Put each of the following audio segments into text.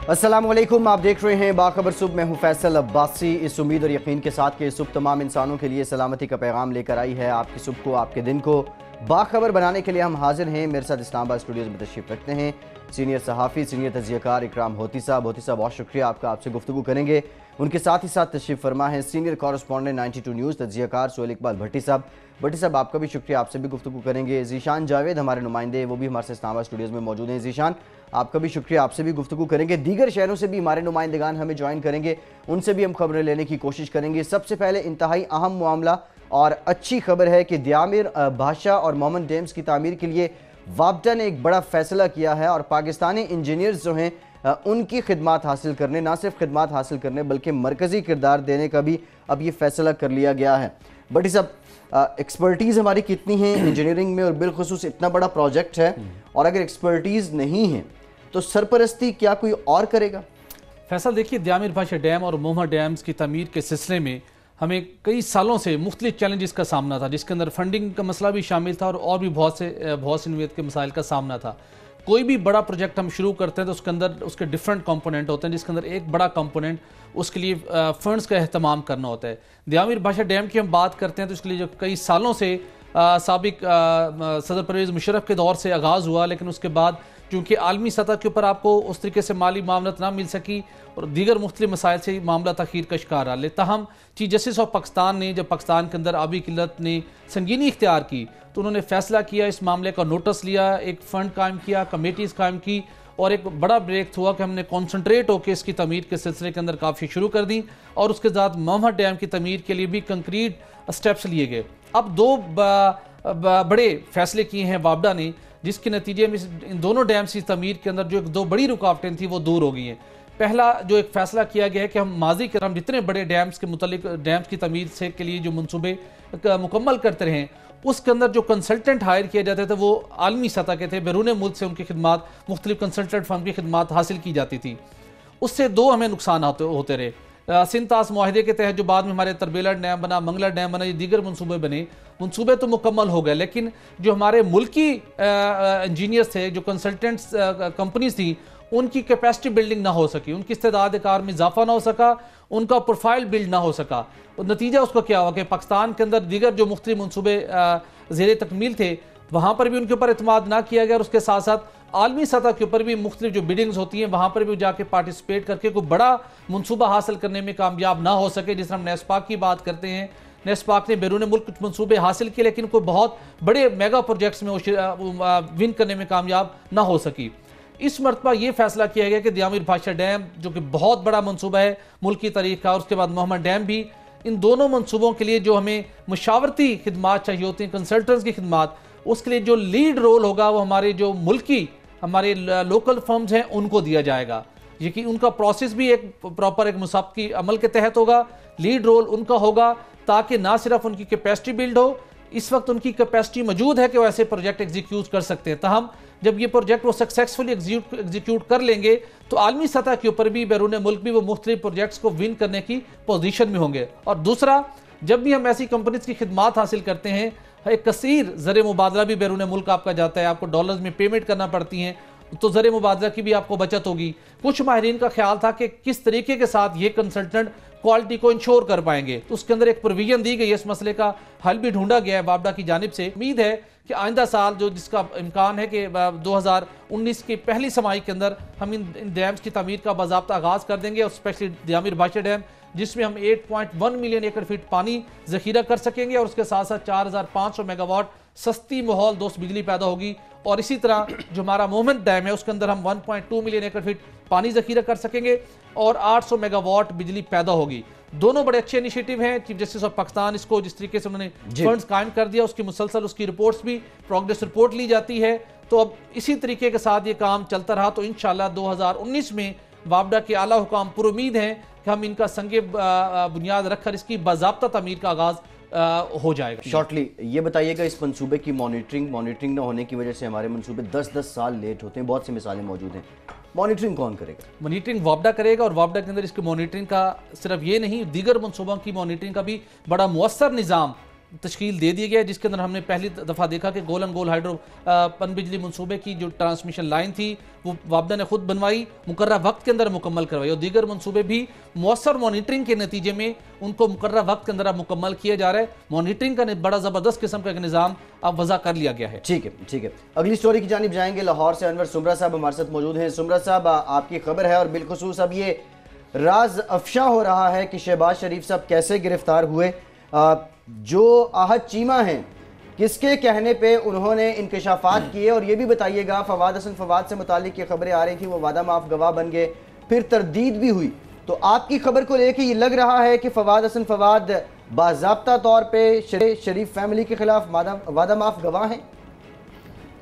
अस्सलामुअलैकुम, आप देख रहे हैं बाखबर सुबह। मैं हूं फैसल अब्बासी। इस उम्मीद और यकीन के साथ कि ये सुबह तमाम इंसानों के लिए सलामती का पैगाम लेकर आई है। आपकी सुबह को, आपके दिन को बाखबर बनाने के लिए हम हाजिर हैं। मेरे साथ इस्लामाबाद स्टूडियोज़ में तशरीफ़ रखते हैं सीनियर सहाफ़ी, सीनियर तजियाकार इकराम होती साहब। होती साहब, बहुत शुक्रिया आपका, आपसे गुफ्तगू करेंगे। उनके साथ ही साथ तशरीफ़ फरमा है सीनियर कॉरेस्पॉन्डेंट 92 न्यूज़ तजियाकार सोहेल इकबाल भट्टी साहब। भट्टी साहब, आपका भी शुक्रिया, आपसे भी गुफ्तगू करेंगे। जीशान जावेद हमारे नुमाइंदे, वो भी हमारे साथ इस्लामाबाद स्टूडियोज़ में मौजूद हैं। जीशान, आपका भी शुक्रिया, आपसे भी गुफ्तगू करेंगे। दीगर शहरों से भी हमारे नुमाइंदगान हमें ज्वाइन करेंगे, उनसे भी हम खबरें लेने की कोशिश करेंगे। सबसे पहले इंतहाई अहम मामला और अच्छी खबर है कि दियामिर भाषा और मोमन डैम्स की तामीर के लिए वापडा ने एक बड़ा फैसला किया है और पाकिस्तानी इंजीनियर्स जो हैं उनकी खिदमात हासिल करने, ना सिर्फ खिदमात हासिल करने बल्कि मरकज़ी किरदार देने का भी अब ये फैसला कर लिया गया है। बट सब एक्सपर्टीज़ हमारी कितनी है इंजीनियरिंग में, और बिलखुसूस इतना बड़ा प्रोजेक्ट है, और अगर एक्सपर्टीज़ नहीं है तो सरपरस्ती क्या कोई और करेगा? फैसल, देखिए, दियामिर भाषा डैम और मोहम्मद डैम्स की तमीर के सिलसिले में हमें कई सालों से मुख्तलिफ चैलेंजेस का सामना था, जिसके अंदर फंडिंग का मसला भी शामिल था और भी बहुत से नवीयत के मसाइल का सामना था। कोई भी बड़ा प्रोजेक्ट हम शुरू करते हैं तो उसके अंदर उसके डिफरेंट कंपोनेंट होते हैं, जिसके अंदर एक बड़ा कंपोनेंट उसके लिए फंड्स का अहतमाम करना होता है। दियामिर भाषा डैम की हम बात करते हैं तो इसके लिए जो कई सालों से साबिक सदर परवेज़ मुशर्रफ के दौर से आगाज़ हुआ, लेकिन उसके बाद क्योंकि आलमी सतह के ऊपर आपको उस तरीके से माली मामलत ना मिल सकी और दीगर मुख्तलिफ मसाइल से मामला तखीर का शिकार रहा। ताहम चीफ जस्टिस ऑफ पाकिस्तान ने जब पाकिस्तान के अंदर आबी किल्लत ने संगीनी इख्तियार की तो उन्होंने फैसला किया, इस मामले का नोटिस लिया, एक फ़ंड कायम किया, कमेटीज़ कायम की और एक बड़ा ब्रेक हुआ कि हमने कॉन्सनट्रेट होकर इसकी तमीर के सिलसिले के अंदर काफ़ी शुरू कर दी और उसके साथ मोहम्मद डैम की तमीर के लिए भी कंक्रीट स्टेप्स लिए गए। अब दो बड़े फैसले किए हैं वापडा ने, जिसके नतीजे में इन दोनों डैम्स की तमीर के अंदर जो एक दो बड़ी रुकावटें थी वो दूर हो गई हैं। पहला जो एक फैसला किया गया है कि हम माजी के हम जितने बड़े डैम्स के मुतालिक डैम्स की तमीर से के लिए जो मनसूबे मुकम्मल करते रहे, उसके अंदर जो कंसल्टेंट हायर किए जाते थे वो आलमी सतह के थे, बैरून मुल्क से उनकी खिदमात मुख्तलिफ कंसल्टेंट फर्म की खिदमात हासिल की जाती थी। उससे दो हमें नुकसान होते रहे। सिंतास माहदे के तहत जो बाद में हमारे तरबेला डैम बना, मंगला डैम बना, ये दीगर मनसूबे बने, मनसूबे तो मुकम्मल हो गए, लेकिन जो हमारे मुल्की इंजीनियर्स थे, जो कंसल्टेंट्स कंपनीज थी, उनकी कैपेसिटी बिल्डिंग ना हो सकी, उनकी इस्तेदाद कार में इजाफा ना हो सका, उनका प्रोफाइल बिल्ड ना हो सका। और नतीजा उसका क्या हुआ कि पाकिस्तान के अंदर दीगर जो मुख्तलिफ मनसूबे ज़ेर तकमील थे वहाँ पर भी उनके ऊपर एतमाद ना किया गया और उसके साथ साथ आलमी सतह के ऊपर भी मुख्तलिफ जो बिडिंग्स होती हैं वहाँ पर भी जाके पार्टिसिपेट करके कोई बड़ा मनसूबा हासिल करने में कामयाब ना हो सके। जिस तरह हम नेस्पाक की बात करते हैं, नेस्पाक ने बैरून मुल्क कुछ मनसूबे हासिल किए लेकिन कोई बहुत बड़े मेगा प्रोजेक्ट्स में विन करने में कामयाब ना हो सकी। इस मरतबा ये फैसला किया गया कि दियामिर भाषा डैम जो कि बहुत बड़ा मनसूबा है मुल्क की तारीख का, और उसके बाद मोहम्मद डैम भी, इन दोनों मनसूबों के लिए जो हमें मशावरती खिदमात चाहिए होती हैं, कंसल्टेंट्स की खिदमात, उसके लिए जो लीड रोल होगा वो हमारे जो मुल्की हमारे लोकल फर्म्स हैं उनको दिया जाएगा। ये कि उनका प्रोसेस भी एक प्रॉपर एक मुसाबकी अमल के तहत होगा, लीड रोल उनका होगा ताकि ना सिर्फ उनकी कैपेसिटी बिल्ड हो, इस वक्त उनकी कैपेसिटी मौजूद है कि वो ऐसे प्रोजेक्ट एग्जीक्यूट कर सकते हैं। ताहम जब ये प्रोजेक्ट वो सक्सेसफुली एग्जीक्यूट कर लेंगे तो आलमी सतह के ऊपर भी बैरून मुल्क भी वो मुख्तलिफ प्रोजेक्ट्स को विन करने की पोजीशन में होंगे। और दूसरा, जब भी हम ऐसी कंपनीज की खिदमात हासिल करते हैं, एक कसीर ज़र मुबादला भी बैरून मुल्क आपका जाता है, आपको डॉलर्स में पेमेंट करना पड़ती हैं, तो ज़र मुबादला की भी आपको बचत होगी। कुछ माहिरीन का ख्याल था कि किस तरीके के साथ ये कंसल्टेंट क्वालिटी को इंश्योर कर पाएंगे, तो उसके अंदर एक प्रोविजन दी गई, इस मसले का हल भी ढूंढा गया है वापडा की जानिब से। उम्मीद है कि आइंदा साल जो जिसका इम्कान है कि 2019 की पहली समाई के अंदर हम इन डैम्स की तमीर का बाज़ाब्ता आगाज़ कर देंगे, और स्पेशली दियामिर भाषा डैम जिसमें हम 8.1 मिलियन एकड़ फीट पानी जखीरा कर सकेंगे और उसके साथ साथ 4500 मेगावाट सस्ती माहौल दोस्त बिजली पैदा होगी। और इसी तरह जो हमारा मोहम्मद डैम है उसके अंदर हम 1.2 मिलियन एकड़ फीट पानी जखीरा कर सकेंगे और 800 मेगावाट बिजली पैदा होगी। दोनों बड़े अच्छे इनिशिएटिव हैं। चीफ जस्टिस ऑफ पाकिस्तान इसको जिस तरीके से उन्होंने फंड्स कायम कर दिया, उसकी मुसलसल उसकी रिपोर्ट्स भी प्रोग्रेस रिपोर्ट ली जाती है, तो अब इसी तरीके के साथ ये काम चलता रहा तो इंशाल्लाह 2019 में वापडा के आला हुकाम पुर उम्मीद हैं कि हम इनका संगे बुनियाद रखकर इसकी बाज़ाब्ता तमीर का आगाज़ हो जाएगा शॉर्टली। ये बताइएगा, इस मंसूबे की मॉनिटरिंग न होने की वजह से हमारे मंसूबे 10-10 साल लेट होते हैं, बहुत सी मिसालें मौजूद हैं। मॉनिटरिंग कौन करेगा? मॉनिटरिंग वापडा करेगा, और वापडा के अंदर इसकी मॉनिटरिंग का सिर्फ ये नहीं, दीगर मनसूबों की मॉनिटरिंग का भी बड़ा मुअस्सर निज़ाम तश्कील दे दिया गया है, जिसके अंदर हमने पहली दफ़ा देखा कि गोलन गोल हाइड्रो पन बिजली मनसूबे की जो ट्रांसमिशन लाइन थी वो वापदा ने खुद बनवाई, मुकर्रर वक्त के अंदर मुकम्मल करवाई, और दीगर मनसूबे भी मौसर मॉनिटरिंग के नतीजे में उनको मुकर्रर वक्त के अंदर अब मुकम्मल किया जा रहा है। मॉनिटरिंग का बड़ा ज़बरदस्त किस्म का एक निज़ाम अब वज़ा कर लिया गया है। ठीक है, ठीक है। अगली स्टोरी की जानिब जाएंगे। लाहौर से अनवर सुमरा साहब हमारे साथ मौजूद हैं। सुमरा साहब, आपकी खबर है और बिलखुसूस अब ये राज अफशा हो रहा है कि शहबाज शरीफ साहब कैसे गिरफ्तार हुए। जो आहत चीमा हैं, किसके कहने पे उन्होंने इंकशाफात किए, और ये भी बताइएगा फवाद हसन फवाद से मुतालिक ये खबरें आ रही थी वो वादा माफ गवाह बन गए, फिर तरदीद भी हुई, तो आपकी खबर को लेके ये लग रहा है कि फवाद हसन फवाद बाज़ाब्ता तौर पे शरीफ फैमिली के खिलाफ वादा माफ गवाह हैं।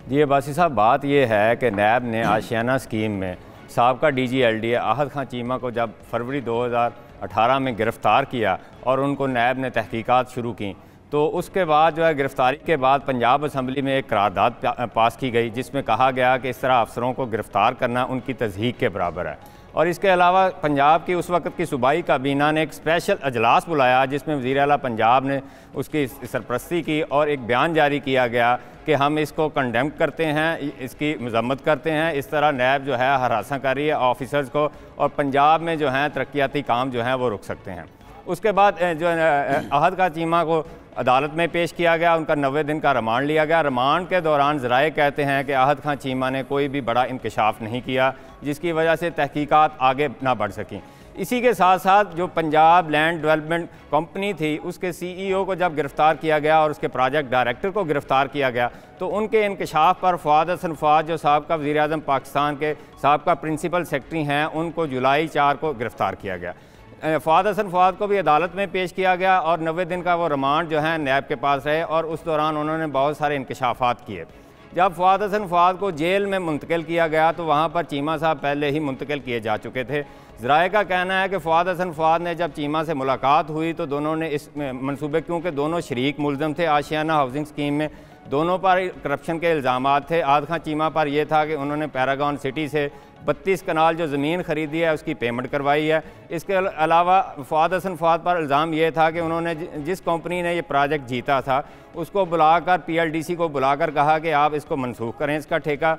जी अब्बासी साहब, बात यह है कि नैब ने आशियाना स्कीम में साबका DGLDA आहत खां चीमा को जब फरवरी 2018 में गिरफ़्तार किया और उनको नैब ने तहकीकात शुरू की, तो उसके बाद जो है गिरफ़्तारी के बाद पंजाब असम्बली में एक करारदाद पास की गई जिसमें कहा गया कि इस तरह अफसरों को गिरफ़्तार करना उनकी तज़हीक के बराबर है। और इसके अलावा पंजाब की उस वक्त की सूबाई काबीना ने एक स्पेशल अजलास बुलाया जिसमें वज़ीर आला पंजाब ने उसकी सरपरस्ती की और एक बयान जारी किया गया कि हम इसको कंडेम करते हैं, इसकी मजम्मत करते हैं। इस तरह नैब जो है हरासा कर रही है ऑफिसर्स को, और पंजाब में जो है तरक्याती काम जो है वो रुक सकते हैं। उसके बाद जो आहत खां चीमा को अदालत में पेश किया गया, उनका 90 दिन का रिमांड लिया गया। रिमांड के दौरान ज़राए कहते हैं कि आहत खां चीमा ने कोई भी बड़ा इंकशाफ नहीं किया, जिसकी वजह से तहकीकात आगे ना बढ़ सकें। इसी के साथ साथ जो पंजाब लैंड डेवलपमेंट कंपनी थी उसके CEO को जब गिरफ़्तार किया गया और उसके प्रोजेक्ट डायरेक्टर को गिरफ़्तार किया गया, तो उनके इंकशाफ पर फवाद हसन फवाद जो साबका वज़ीर आज़म पाकिस्तान के साबका प्रिंसिपल सेक्रेटरी हैं, उनको जुलाई 4 को गिरफ़्तार किया गया। फवाद हसन फवाद को भी अदालत में पेश किया गया और 90 दिन का वो रिमांड जो है नैब के पास रहे, और उस दौरान उन्होंने बहुत सारे इंकशाफात किए। जब फवाद हसन फवाद को जेल में मुंतकिल किया गया तो वहाँ पर चीमा साहब पहले ही मुंतकिल किए जा चुके थे। ज़राए का कहना है कि फवाद हसन फवाद ने जब चीमा से मुलाकात हुई तो दोनों ने इस मनसूबे, क्योंकि दोनों शरीक मुलज़म थे आशियाना हाउसिंग स्कीम में, दोनों पर करप्शन के इल्ज़ामात थे। आहत खां चीमा पर यह था कि उन्होंने पैरागॉन सिटी से 32 कनाल जो ज़मीन ख़रीदी है उसकी पेमेंट करवाई है। इसके अलावा फवाद हसन फवाद पर इल्ज़ाम ये था कि उन्होंने जिस कंपनी ने ये प्रोजेक्ट जीता था उसको बुलाकर PLDC को बुलाकर कहा कि आप इसको मनसूख करें इसका ठेका,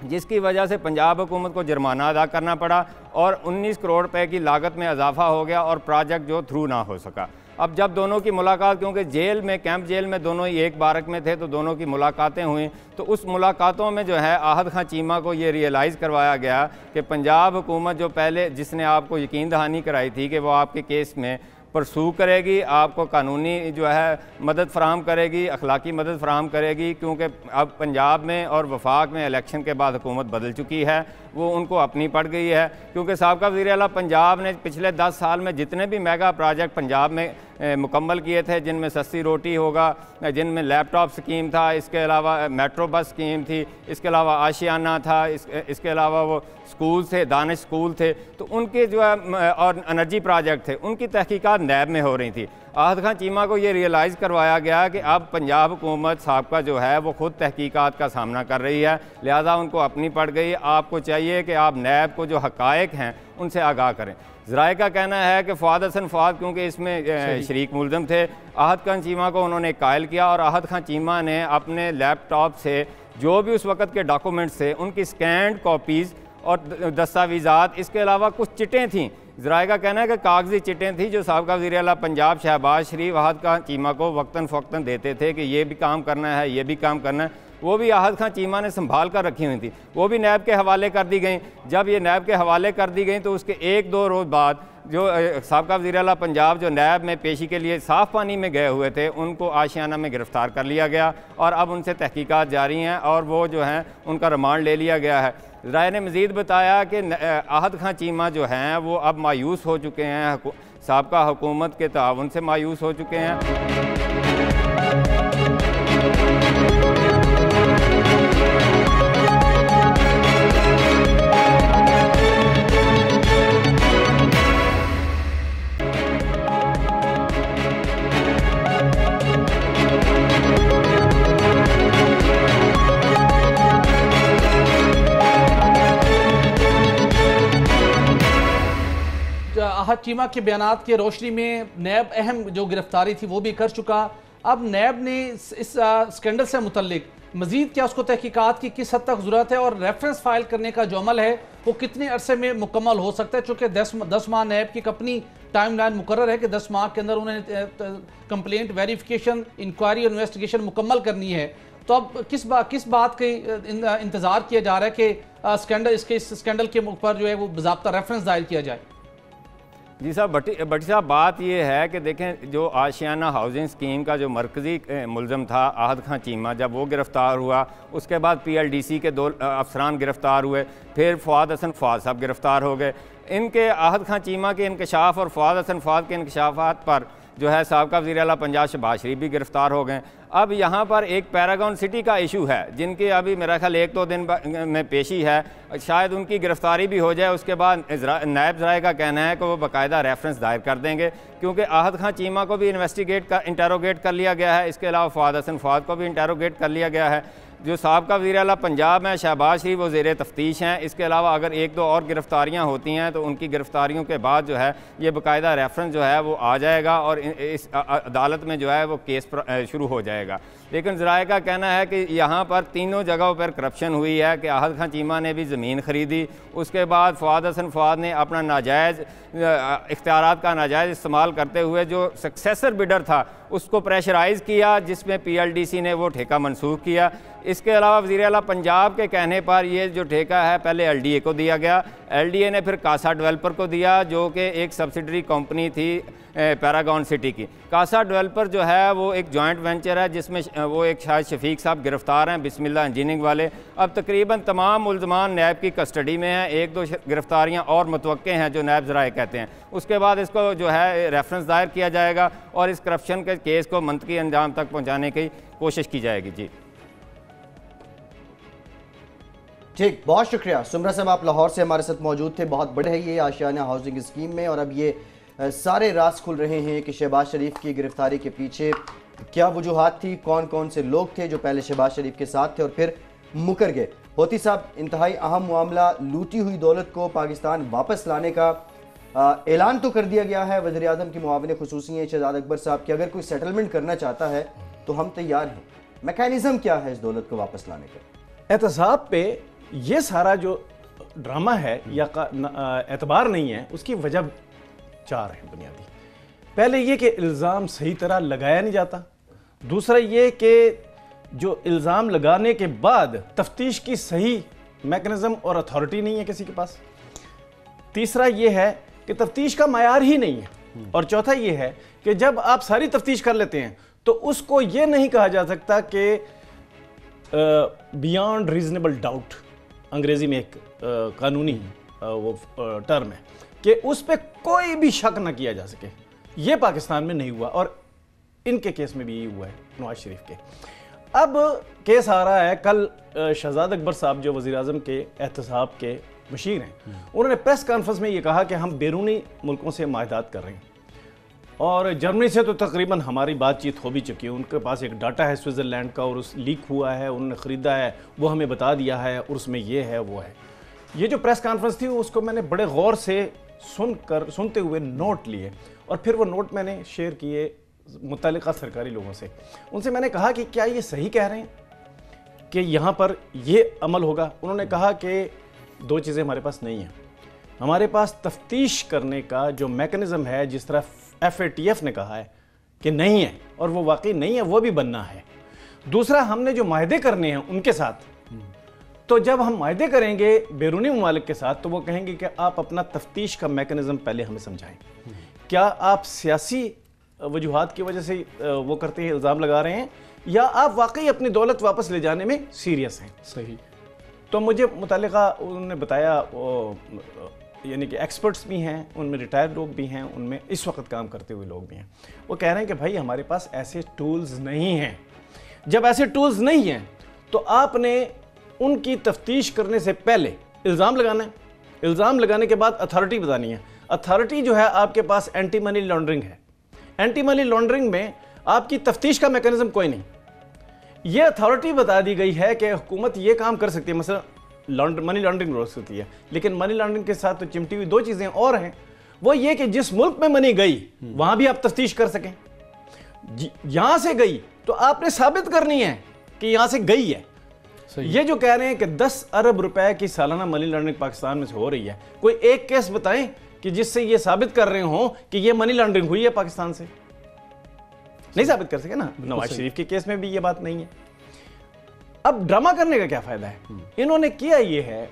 जिसकी वजह से पंजाब हुकूमत को जुर्माना अदा करना पड़ा और 19 करोड़ रुपए की लागत में इजाफा हो गया और प्रोजेक्ट जो थ्रू ना हो सका। अब जब दोनों की मुलाकात, क्योंकि जेल में कैंप जेल में दोनों ही एक बारक में थे, तो दोनों की मुलाकातें हुई, तो उस मुलाकातों में जो है आहत खां चीमा को ये रियलाइज़ करवाया गया कि पंजाब हुकूमत जो पहले जिसने आपको यकीन दहानी कराई थी कि वो आपके केस में परसू करेगी, आपको कानूनी जो है मदद फराहम करेगी, अखलाकी मदद फराहम करेगी, क्योंकि अब पंजाब में और वफाक में इलेक्शन के बाद हुकूमत बदल चुकी है, वो उनको अपनी पड़ गई है। क्योंकि साबका वज़ीर आला पंजाब ने पिछले 10 साल में जितने भी मेगा प्रोजेक्ट पंजाब में मुकम्मल किए थे, जिनमें सस्ती रोटी होगा, जिनमें लैपटॉप स्कीम था, इसके अलावा मेट्रो बस स्कीम थी, इसके अलावा आशियाना था, इसके अलावा वो स्कूल थे, दानिश स्कूल थे, तो उनके जो है और एनर्जी प्रोजेक्ट थे, उनकी तहकीकात नैब में हो रही थी। आहत खां चीमा को ये रियलाइज़ करवाया गया कि अब पंजाब हुकूमत साबका जो है वो ख़ुद तहकीकात का सामना कर रही है, लिहाजा उनको अपनी पड़ गई। आपको चाहिए कि आप नैब को जो हक़ाइक़ हैं उनसे आगाह करें। ज़राए का कहना है कि फवाद हसन फवाद क्योंकि इसमें शरीक मुलज़म थे, आहत खां चीमा को उन्होंने कायल किया और आहत खां चीमा ने अपने लैपटॉप से जो भी उस वक़्त के डॉक्यूमेंट्स थे उनकी स्कैंड कॉपीज़ और दस्तावेज़ात, इसके अलावा कुछ चिटें थीं। ज़राए का कहना है कि कागजी चिटें थी जो साबका वज़ीर आला पंजाब शहबाज शरीफ आहत खां चीमा को वक्तन फ़वक्तन देते थे कि ये भी काम करना है, ये भी काम करना है, वो भी आहत खां चीमा ने संभाल कर रखी हुई थी, वो भी नैब के हवाले कर दी गई। जब ये नैब के हवाले कर दी गई तो उसके 1-2 रोज़ बाद जो साबका वज़ीर आला पंजाब जो नैब में पेशी के लिए साफ़ पानी में गए हुए थे, उनको आशियाना में गिरफ़्तार कर लिया गया और अब उनसे तहकीकात जारी हैं और वो जो हैं उनका रिमांड ले लिया गया है। ज़राए ने मज़ीद बताया कि आहत खां चीमा जो हैं वो अब मायूस हो चुके हैं, साबका हुकूमत के ताउन से मायूस हो चुके हैं। आहत चीमा के बयानात के रोशनी में नैब अहम जो गिरफ्तारी थी वो भी कर चुका, अब नैब ने इस स्कैंडल से मुतल्लिक मजीद क्या उसको तहकीकात की किस हद तक ज़रूरत है और रेफरेंस फाइल करने का जो अमल है वो कितने अरसे में मुकम्मल हो सकता है? चूँकि 10 माह नैब की अपनी टाइम लाइन मुकर्रर है कि 10 माह के अंदर उन्हें कंप्लेंट वेरिफिकेशन, इंक्वायरी और इन्वेस्टिगेशन मुकम्मल करनी है। तो अब किस बात का इंतज़ार किया जा रहा है कि इस स्कैंडल के ऊपर जो है वो बाज़ाब्ता रेफरेंस दायर किया जाए? जी साहब, भट्टी साहब, बात ये है कि देखें, जो आशियाना हाउसिंग स्कीम का जो मरकज़ी मुलज़म था आहद खां चीमा, जब वो गिरफ़्तार हुआ उसके बाद PLDC के 2 अफसरान गिरफ़्तार हुए, फिर फ़वाद हसन फ़वाद साहब गिरफ़्तार हो गए। इनके आहद खां चीमा के इंकशाफ और फ़वाद हसन फ़वाद के इंकशाफात पर जो है साबका वज़ीर आला पंजाब शहबाज शरीफ भी गिरफ़्तार हो गए। अब यहाँ पर एक पैरागॉन सिटी का इशू है जिनकी अभी मेरा ख्याल 1-2 दिन में पेशी है, शायद उनकी गिरफ़्तारी भी हो जाए। उसके बाद नायब ज़राए का कहना है कि वो बाकायदा रेफरेंस दायर कर देंगे, क्योंकि आहद खां चीमा को भी इंटेरोगेट कर लिया गया है। इसके अलावा फ़वाद हसन फ़वाद को भी इंटेरोगेट कर लिया गया है। जो साबका वज़ीर आला पंजाब हैं शहबाज शरीफ, वो ज़ेरे तफ्तीश हैं। इसके अलावा अगर 1-2 और गिरफ़्तारियाँ होती हैं तो उनकी गिरफ़्तारियों के बाद जो है ये बाकायदा रेफरेंस जो है वो आ जाएगा और इस अदालत में जो है वो केस शुरू हो जाएगा। लेकिन ज़राए का कहना है कि यहाँ पर तीनों जगहों पर करप्शन हुई है कि आहद खां चीमा ने भी ज़मीन ख़रीदी, उसके बाद फ़वाद हसन फ़वाद ने अपना नाजायज़ इख्तियारात का नाजायज़ इस्तेमाल करते हुए जो सक्सेसर बिडर था उसको प्रेशराइज़ किया, जिसमें PLDC ने वो ठेका मनसूख किया। इसके अलावा वज़ीर आला पंजाब के कहने पर ये जो ठेका है पहले LDA को दिया गया, LDA ने फिर कासा डेवलपर को दिया, जो कि एक सब्सिडरी कंपनी थी पैरागॉन सिटी की। कासा डेवलपर जो है वो एक जॉइंट वेंचर है जिसमें वो एक शायद शफीक साहब गिरफ़्तार हैं, बिस्मिल्लाह इंजीनियरिंग वाले। अब तकरीबन तमाम मुल्ज़मान नैब की कस्टडी में हैं, 1-2 गिरफ़्तारियाँ और मुतवक्के हैं जो नैब ज़राए कहते हैं। उसके बाद इसको जो है रेफरेंस दायर किया जाएगा और इस करप्शन के केस को मंतकी अंजाम तक पहुँचाने की कोशिश की जाएगी। जी ठीक, बहुत शुक्रिया सुमरा साहब, आप लाहौर से हमारे साथ मौजूद थे। बहुत बड़े है ये आशियाना हाउसिंग स्कीम में और अब ये सारे राज खुल रहे हैं कि शहबाज शरीफ की गिरफ्तारी के पीछे क्या वजूहात थी, कौन कौन से लोग थे जो पहले शहबाज शरीफ के साथ थे और फिर मुकर गए। होती साहब, इंतहाई अहम मामला, लूटी हुई दौलत को पाकिस्तान वापस लाने का ऐलान तो कर दिया गया है। वज़ीर आज़म की मुआविन खुसूसी हैं शहजाद अकबर साहब कि अगर कोई सेटलमेंट करना चाहता है तो हम तैयार हैं। मैकेनिज्म क्या है इस दौलत को वापस लाने का? एहतसाब पे ये सारा जो ड्रामा है या एतबार नहीं है, उसकी वजह 4 है बुनियादी। पहले ये कि इल्ज़ाम सही तरह लगाया नहीं जाता, दूसरा ये कि जो इल्ज़ाम लगाने के बाद तफ्तीश की सही मैकेनिज़्म और अथॉरिटी नहीं है किसी के पास, तीसरा ये है कि तफ्तीश का मायार ही नहीं है, और चौथा ये है कि जब आप सारी तफ्तीश कर लेते हैं तो उसको ये नहीं कहा जा सकता कि बियॉन्ड रीजनेबल डाउट, अंग्रेजी में एक कानूनी वो टर्म है, कि उस पर कोई भी शक ना किया जा सके। ये पाकिस्तान में नहीं हुआ और इनके केस में भी यही हुआ है नवाज शरीफ के। अब केस आ रहा है, कल शहजाद अकबर साहब जो वज़ीर आज़म के एहतसाब के मशीर हैं, उन्होंने प्रेस कॉन्फ्रेंस में ये कहा कि हम बैरूनी मुल्कों से माहिदात कर रहे हैं और जर्मनी से तो तकरीबन हमारी बातचीत हो भी चुकी है। उनके पास एक डाटा है स्विट्ज़रलैंड का और उस लीक हुआ है, उन्होंने ख़रीदा है, वो हमें बता दिया है और उसमें ये है वो है। ये जो प्रेस कॉन्फ्रेंस थी उसको मैंने बड़े गौर से सुनते हुए नोट लिए और फिर वो नोट मैंने शेयर किए मुतल्लिका सरकारी लोगों से। उनसे मैंने कहा कि क्या ये सही कह रहे हैं कि यहाँ पर ये अमल होगा? उन्होंने कहा कि 2 चीज़ें हमारे पास नहीं हैं। हमारे पास तफ्तीश करने का जो मैकेनिज़्म है, जिस तरह FATF ने कहा है कि नहीं है और वो वाकई नहीं है, वो भी बनना है। दूसरा, हमने जो माहदे करने हैं उनके साथ, तो जब हम माहदे करेंगे बैरूनी ममालिक के साथ तो वो कहेंगे कि आप अपना तफ्तीश का मैकेनिज़्म पहले हमें समझाएं। क्या आप सियासी वजूहात की वजह से वो करते हैं, इल्ज़ाम लगा रहे हैं, या आप वाकई अपनी दौलत वापस ले जाने में सीरियस हैं? सही। तो मुझे मुतल्लिका उन्होंने बताया, यानी कि एक्सपर्ट्स भी हैं, उनमें रिटायर्ड लोग भी हैं, उनमें इस वक्त काम करते हुए लोग भी हैं। वो कह रहे हैं कि भाई हमारे पास ऐसे टूल्स नहीं हैं। जब ऐसे टूल्स नहीं हैं तो आपने उनकी तफ्तीश करने से पहले इल्ज़ाम लगाना है, इल्ज़ाम लगाने के बाद अथॉरिटी बतानी है। अथॉरिटी जो है आपके पास एंटी मनी लॉन्ड्रिंग है। एंटी मनी लॉन्ड्रिंग में आपकी तफ्तीश का मैकेनिज्म कोई नहीं। ये अथॉरिटी बता दी गई है कि हुकूमत ये काम कर सकती है, मसलन मनी लॉन्ड्रिंग रोक सकती है, लेकिन मनी लॉन्ड्रिंग के साथ तो चिमटी हुई 2 चीज़ें और हैं। वो ये कि जिस मुल्क में मनी गई वहाँ भी आप तफ्तीश कर सकें। यहां से गई तो आपने साबित करनी है कि यहां से गई है। ये जो कह रहे हैं कि 10 अरब रुपए की सालाना मनी लॉन्ड्रिंग पाकिस्तान में से हो रही है, कोई एक केस बताएं कि जिससे ये साबित कर रहे हो कि ये मनी लॉन्ड्रिंग हुई है पाकिस्तान से। नहीं साबित कर सके ना। नवाज शरीफ के केस में भी ये बात नहीं है। अब ड्रामा करने का क्या फायदा है? इन्होंने किया ये है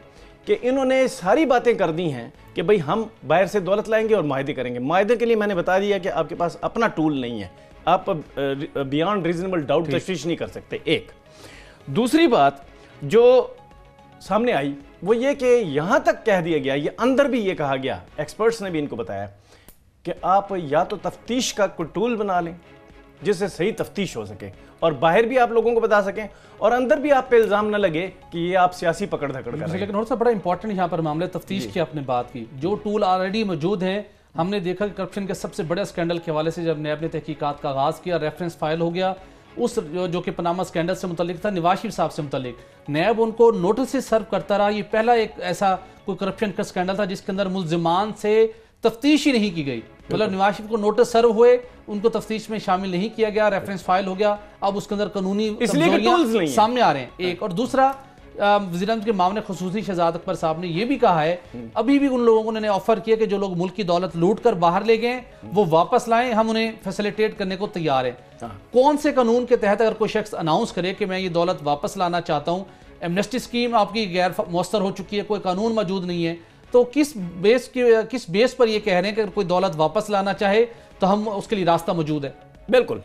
कि इन्होंने सारी बातें कर दी हैं कि भाई हम बाहर से दौलत लाएंगे और माहदे करेंगे। माहदे के लिए मैंने बता दिया कि आपके पास अपना टूल नहीं है, आप बियॉन्ड रीजनेबल डाउट तशवीश नहीं कर सकते। एक दूसरी बात जो सामने आई वो ये कि यहां तक कह दिया गया, ये अंदर भी ये कहा गया, एक्सपर्ट्स ने भी इनको बताया कि आप या तो तफ्तीश का कोई टूल बना लें जिससे सही तफ्तीश हो सके और बाहर भी आप लोगों को बता सकें और अंदर भी आप पे इल्जाम न लगे कि ये आप सियासी पकड़ धकड़ कर रहे हैं। लेकिन और सा बड़ा इंपॉर्टेंट यहाँ पर मामला तफ्तीश की आपने बात की, जो टूल ऑलरेडी मौजूद हैं। हमने देखा कि करप्शन के सबसे बड़े स्कैंडल के हवाले से जब नैब ने तहकीकात का आगाज़ किया, रेफरेंस फाइल हो गया उस जो कि पनामा स्कैंडल से मुतल्लिक था, नवाज शरीफ साहब से मुतल्लिक। नैब उनको नोटिस से सर्व करता रहा। ये पहला एक ऐसा कोई करप्शन का स्कैंडल था जिसके अंदर मुल्जिमान से तफ्तीश ही नहीं की गई। मतलब नवाज शरीफ को नोटिस सर्व हुए, उनको तफ्तीश में शामिल नहीं किया गया, रेफरेंस फाइल हो गया। अब उसके अंदर कानूनी कमजोरियां सामने आ रहे हैं। एक और दूसरा, वज़ीर-ए-आज़म के मामले खुसूसी शहजाद अकबर साहब ने यह भी कहा है, अभी भी उन लोगों को उन्होंने ऑफर किया कि जो लोग मुल्क की दौलत लूट कर बाहर ले गए वो वापस लाएं, हम उन्हें फैसिलिटेट करने को तैयार हैं। कौन से कानून के तहत अगर कोई शख्स अनाउंस करे कि मैं ये दौलत वापस लाना चाहता हूं, एमनेस्टी स्कीम आपकी गैर मौसर हो चुकी है, कोई कानून मौजूद नहीं है, तो किस बेस पर ये कह रहे हैं कि अगर कोई दौलत वापस लाना चाहे तो हम उसके लिए रास्ता मौजूद है? बिल्कुल,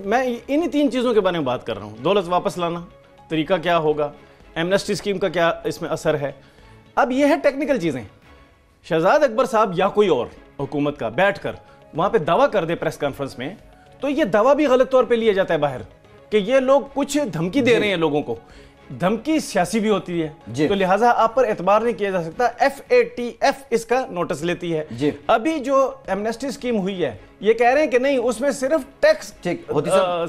मैं इन्हीं 3 चीज़ों के बारे में बात कर रहा हूँ। दौलत वापस लाना, तरीका क्या होगा, एमनेस्टी स्कीम का क्या इसमें असर है। अब यह है टेक्निकल चीज़ें। शहजाद अकबर साहब या कोई और हुकूमत का बैठकर वहाँ पे दावा कर दे प्रेस कॉन्फ्रेंस में, तो ये दावा भी गलत तौर पे लिया जाता है बाहर कि ये लोग कुछ धमकी दे रहे हैं लोगों को। धमकी सियासी भी होती है, तो लिहाजा आप पर एतबार नहीं किया जा सकता। FATF इसका नोटिस लेती है। अभी जो एमनेस्टी स्कीम हुई है, ये कह रहे हैं कि नहीं, उसमें सिर्फ टैक्स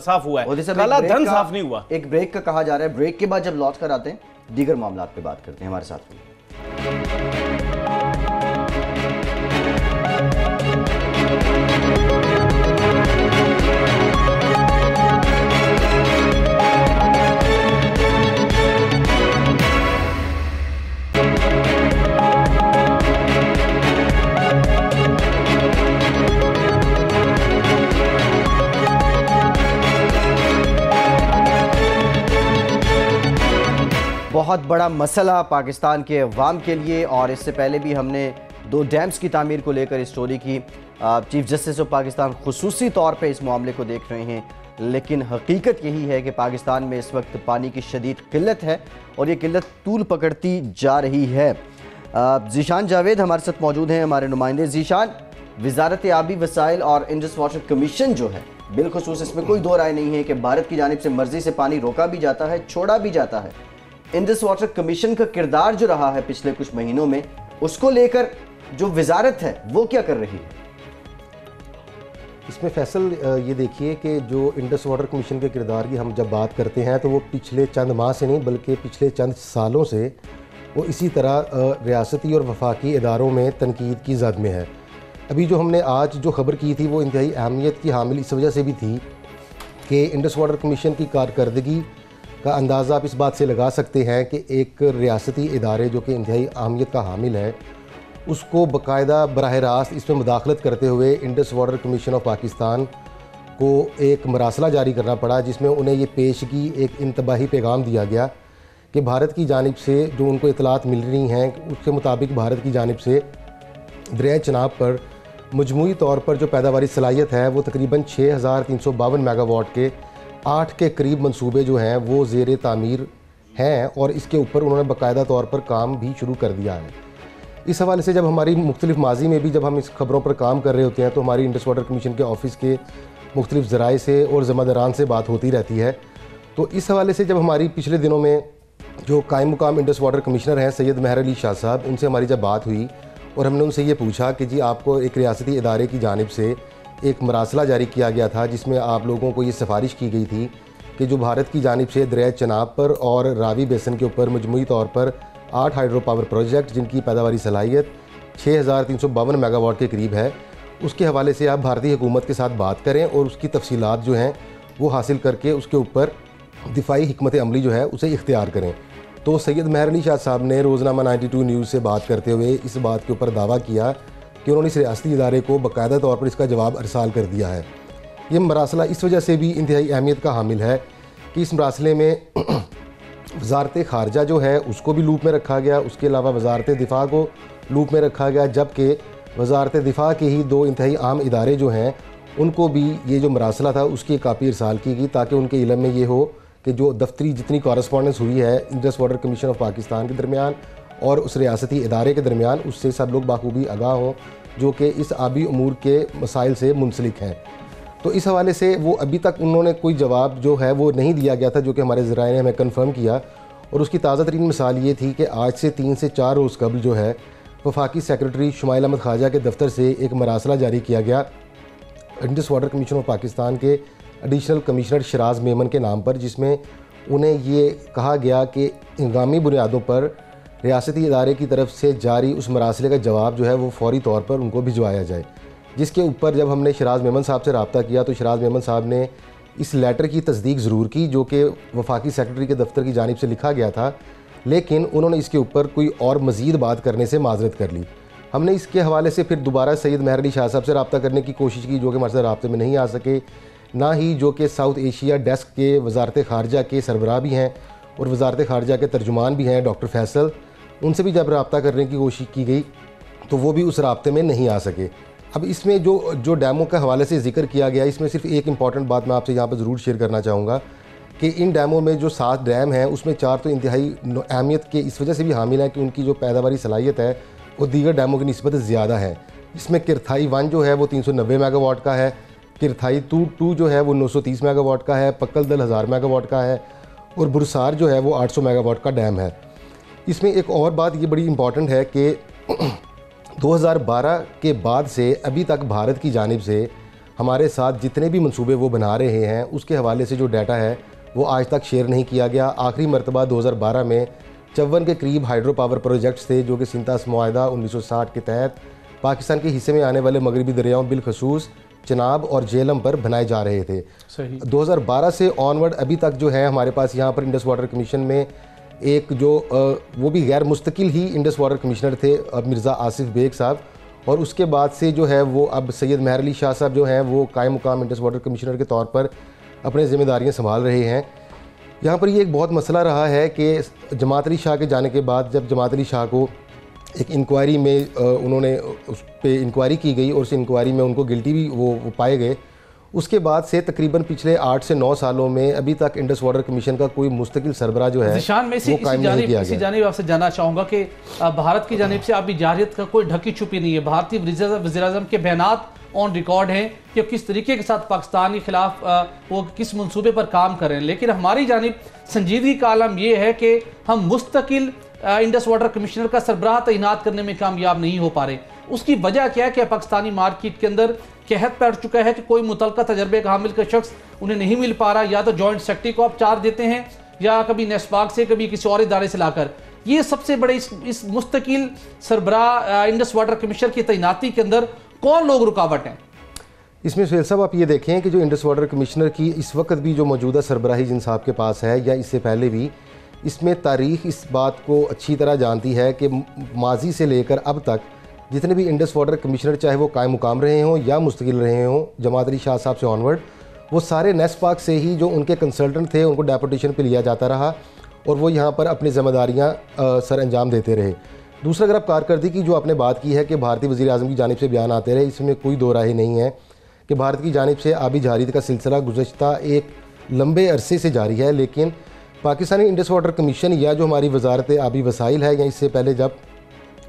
साफ हुआ है, काला धन साफ नहीं हुआ। एक ब्रेक का कहा जा रहा है, ब्रेक के बाद जब लौट कर आते हैं दीगर मामलात पे बात करते हैं। हमारे साथ में बहुत बड़ा मसला पाकिस्तान के अवाम के लिए, और इससे पहले भी हमने 2 डैम्स की तामीर को लेकर स्टोरी की। चीफ जस्टिस ऑफ पाकिस्तान खुसूसी तौर पे इस मामले को देख रहे हैं, लेकिन हकीकत यही है कि पाकिस्तान में इस वक्त पानी की शदीद किल्लत है और ये किल्लत तूल पकड़ती जा रही है। ज़ीशान जावेद हमारे साथ मौजूद हैं, हमारे नुमाइंदे। ज़ीशान, वजारत आबी वसाइल और इंडस वाटर कमीशन जो है, बिलखुसूस इसमें कोई दो राय नहीं है कि भारत की जानिब से मर्जी से पानी रोका भी जाता है, छोड़ा भी जाता है। इंडस वाटर कमीशन का किरदार जो रहा है पिछले कुछ महीनों में, उसको लेकर जो वजारत है वो क्या कर रही है? इसमें फैसल ये देखिए कि जो इंडस वाटर कमीशन के किरदार की हम जब बात करते हैं तो वो पिछले चंद माह से नहीं बल्कि पिछले चंद सालों से वो इसी तरह रियासती और वफाकी इदारों में तनकीद की जद में है। अभी जो हमने आज जो खबर की थी वो इंतहाई अहमियत की हामिल इस वजह से भी थी कि इंडस वाटर कमीशन की कारकर्दगी का अंदाज़ा आप इस बात से लगा सकते हैं कि एक रियासती इदारे जो कि इंतहाई अहमियत का हामिल है, उसको बाकायदा बराह रास्त इसमें मुदाखलत करते हुए Indus water commission of Pakistan को एक मरासला जारी करना पड़ा, जिसमें उन्हें ये पेशगी एक इंतबाही पैगाम दिया गया कि भारत की जानिब से जो उनको इतलात मिल रही हैं उसके मुताबिक भारत की जानिब से दरिया चनाब पर मजमूई तौर पर जो पैदावारी सलाहियत है वो तकरीबन 6352 मेगावाट के 8 के करीब मंसूबे जो हैं वो ज़ेर तामीर हैं और इसके ऊपर उन्होंने बाकायदा तौर पर काम भी शुरू कर दिया है। इस हवाले से जब हमारी मुख्तलिफ माजी में भी जब हम इस खबरों पर काम कर रहे होते हैं तो हमारी इंडस वाटर कमीशन के ऑफिस के मुख्तलिफ ज़राए से और ज़िम्मेदारान से बात होती रहती है। तो इस हवाले से जब हमारी पिछले दिनों में जो कायम मुकाम इंडस वाटर कमिश्नर हैं सैयद महर अली शाह साहब, उनसे हमारी जब बात हुई और हमने उनसे ये पूछा कि जी आपको एक रियासती इदारे की जानिब से एक मरासला जारी किया गया था जिसमें आप लोगों को ये सिफारिश की गई थी कि जो भारत की जानिब से दरिया चनाब पर और रावी बेसन के ऊपर मजमूई तौर पर 8 हाइड्रो पावर प्रोजेक्ट जिनकी पैदावारी सलाहियत 6352 मेगावाट के करीब है, उसके हवाले से आप भारतीय हुकूमत के साथ बात करें और उसकी तफसीलात जो हैं वो हासिल करके उसके ऊपर दिफाई हिकमत अमली जो है उसे इख्तियार करें। तो सैयद महर अली शाह साहब ने रोज़नामा 92 न्यूज़ से बात करते हुए इस बात के ऊपर दावा किया कि उन्होंने इस रियासती इदारे को बाकायदा तौर पर इसका जवाब अरसाल कर दिया है। ये मरासला इस वजह से भी इंतहाई अहमियत का हामिल है कि इस मरासले में वजारत ख़ारजा जो है उसको भी लूप में रखा गया, उसके अलावा वजारत दिफा को लूप में रखा गया, जबकि वजारत दिफा के ही 2 इंतहाई आम इदारे जो हैं उनको भी ये जो मरासला था उसकी एक कापी इरसाल की गई, ताकि उनके इल्म में ये हो कि जो दफ्तरी जितनी कॉरस्पॉन्डेंस हुई है Indus water commission of Pakistan के दरमियान और उस रियासती इदारे के दरमियान, उससे सब लोग बाखूबी आगाह हों जो कि इस आबी अमूर के मसाइल से मुंसलिक हैं। तो इस हवाले से वो अभी तक उन्होंने कोई जवाब जो है वो नहीं दिया गया था, जो कि हमारे ज़राए ने हमें कन्फर्म किया। और उसकी ताज़ा तरीन मिसाल ये थी कि आज से 3 से 4 रोज़ कबल जो है वफाकी सेक्रेटरी शुमाइल अहमद ख्वाजा के दफ्तर से एक मरासला जारी किया गया Indus water commission of Pakistan के एडिशनल कमिश्नर शराज मेमन के नाम पर, जिसमें उन्हें ये कहा गया कि इंगामी बुनियादों पर रियासती इदारे की तरफ से जारी उस मरासले का जवाब जो है वो फौरी तौर पर उनको भिजवाया जाए। जिसके ऊपर जब हमने शराज मेमन साहब से रब्ता किया तो शराज मेमन साहब ने इस लेटर की तस्दीक ज़रूर की जो कि वफाकी सेक्रेटरी के दफ्तर की जानिब से लिखा गया था, लेकिन उन्होंने इसके ऊपर कोई और मज़ीद बात करने से माजरत कर ली। हमने इसके हवाले से फिर दोबारा सैयद महर अली शाह साहब से रब्ता करने की कोशिश की, जो कि हमारे साथ रब्ते में नहीं आ सके, ना ही जो कि साउथ एशिया डेस्क के वजारत ख़ारजा के सरबराह भी हैं और वजारत ख़ारजा के तर्जुमान भी हैं डॉक्टर फैसल, उनसे भी जब रब्ता करने की कोशिश की गई तो वो भी उस रब्ते में नहीं आ सके। अब इसमें जो डैमों के हवाले से ज़िक्र किया गया, इसमें सिर्फ एक इंपॉर्टेंट बात मैं आपसे यहाँ पर ज़रूर शेयर करना चाहूँगा कि इन डैमों में जो 7 डैम हैं उसमें 4 तो इंतहाई अहमियत के इस वजह से भी हामिल है कि उनकी जो पैदावारी सलाहियत है वो दीगर डैमों की निस्बत ज़्यादा है। इसमें किरथाई 1 जो है वो 390 मेगावाट का है, किरथाई 2 जो है वो 930 मेगावाट का है, पक्कल दल 1000 मेगावाट का है और बुरसार जो है वो 800 मेगावाट का डैम है। इसमें एक और बात ये बड़ी इंपॉर्टेंट है कि 2012 के बाद से अभी तक भारत की जानिब से हमारे साथ जितने भी मंसूबे वो बना रहे हैं उसके हवाले से जो डाटा है वो आज तक शेयर नहीं किया गया। आखिरी मरतबा 2012 में 54 के करीब हाइड्रो पावर प्रोजेक्ट्स थे जो कि सिंतास मुआहदा 1960 के तहत पाकिस्तान के हिस्से में आने वाले मगरबी दरियाओं बिलखसूस चनाब और झेलम पर बनाए जा रहे थे। सही 2012 से ऑनवर्ड अभी तक जो है हमारे पास यहाँ पर इंडस वाटर कमीशन में एक जो वो भी गैर मुस्तकिल ही इंडस वाटर कमिश्नर थे मिर्ज़ा आसिफ बेग साहब, और उसके बाद से जो है वो अब सैयद महर अली शाह साहब जो हैं वो कायम मुकाम इंडस वाटर कमिश्नर के तौर पर अपने ज़िम्मेदारियाँ संभाल रहे हैं। यहाँ पर ये एक बहुत मसला रहा है कि जमात अली शाह के जाने के बाद जब जमात अली शाह को एक इंक्वायरी में उन्होंने उस पर इंक्वायरी की गई और उस इंक्वायरी में उनको गिल्टी भी वो पाए गए, उसके बाद से तकरीबन पिछले 8 से 9 सालों में अभी तक इंडस वाटर कमीशन का कोई मुस्तकिल सरबराह जो है वो कायम नहीं किया गया। इसी जानिब आपसे जानना चाहूँगा कि भारत की जानिब से अभी जारियत का कोई ढकी छुपी नहीं है। भारतीय वज़ीर-ए-आज़म के बयानात ऑन रिकॉर्ड हैं कि किस तरीके के साथ पाकिस्तान के खिलाफ वो किस मंसूबे पर काम कर रहे हैं, लेकिन हमारी जानिब संजीदगी का आलम यह है कि हम मुस्तकिल इंडस वाटर कमिश्नर का सरबराह तैनात करने में कामयाब नहीं हो पा रहे। उसकी वजह क्या है कि पाकिस्तानी मार्केट के अंदर कहत पड़ चुका है कि कोई मुतलका तजर्बे का हामिल का शख्स उन्हें नहीं मिल पा रहा, या तो जॉइंट सेक्रेटरी को आप चार्ज देते हैं या कभी नेस्पाक से कभी किसी और इदारे से लाकर। ये सबसे बड़े इस मुस्तकिल सरबराह इंडस वाटर कमिश्नर की तैनाती के अंदर कौन लोग रुकावट हैं? इसमें सुहेल साहब आप ये देखें कि जो इंडस वाटर कमिश्नर की इस वक्त भी जो मौजूदा सरबराही जिन साहब के पास है या इससे पहले भी, इसमें तारीख़ इस बात को अच्छी तरह जानती है कि माजी से लेकर अब तक जितने भी इंडस वाटर कमिश्नर चाहे वो कायम मुकाम रहे हों या मुस्तकिल रहे हों जमात अली शाह साहब से ऑनवर्ड, वो सारे नेस्पाक से ही जो उनके कंसल्टेंट थे उनको डेपुटेशन पे लिया जाता रहा और वो यहाँ पर अपनी ज़िम्मेदारियाँ सर अंजाम देते रहे। दूसरा, अगर आप कारकर्दगी की जो आपने बात की है कि भारतीय वज़ीर-ए-आज़म की जानिब से बयान आते रहे, इसमें कोई दो राय नहीं है कि भारत की जानिब से आबी जहारीत का सिलसिला गुज़श्ता एक लंबे अरसे से जारी है, लेकिन पाकिस्तानी इंडस वाटर कमीशन या जो हमारी वजारत आबी वसाइल है या इससे पहले जब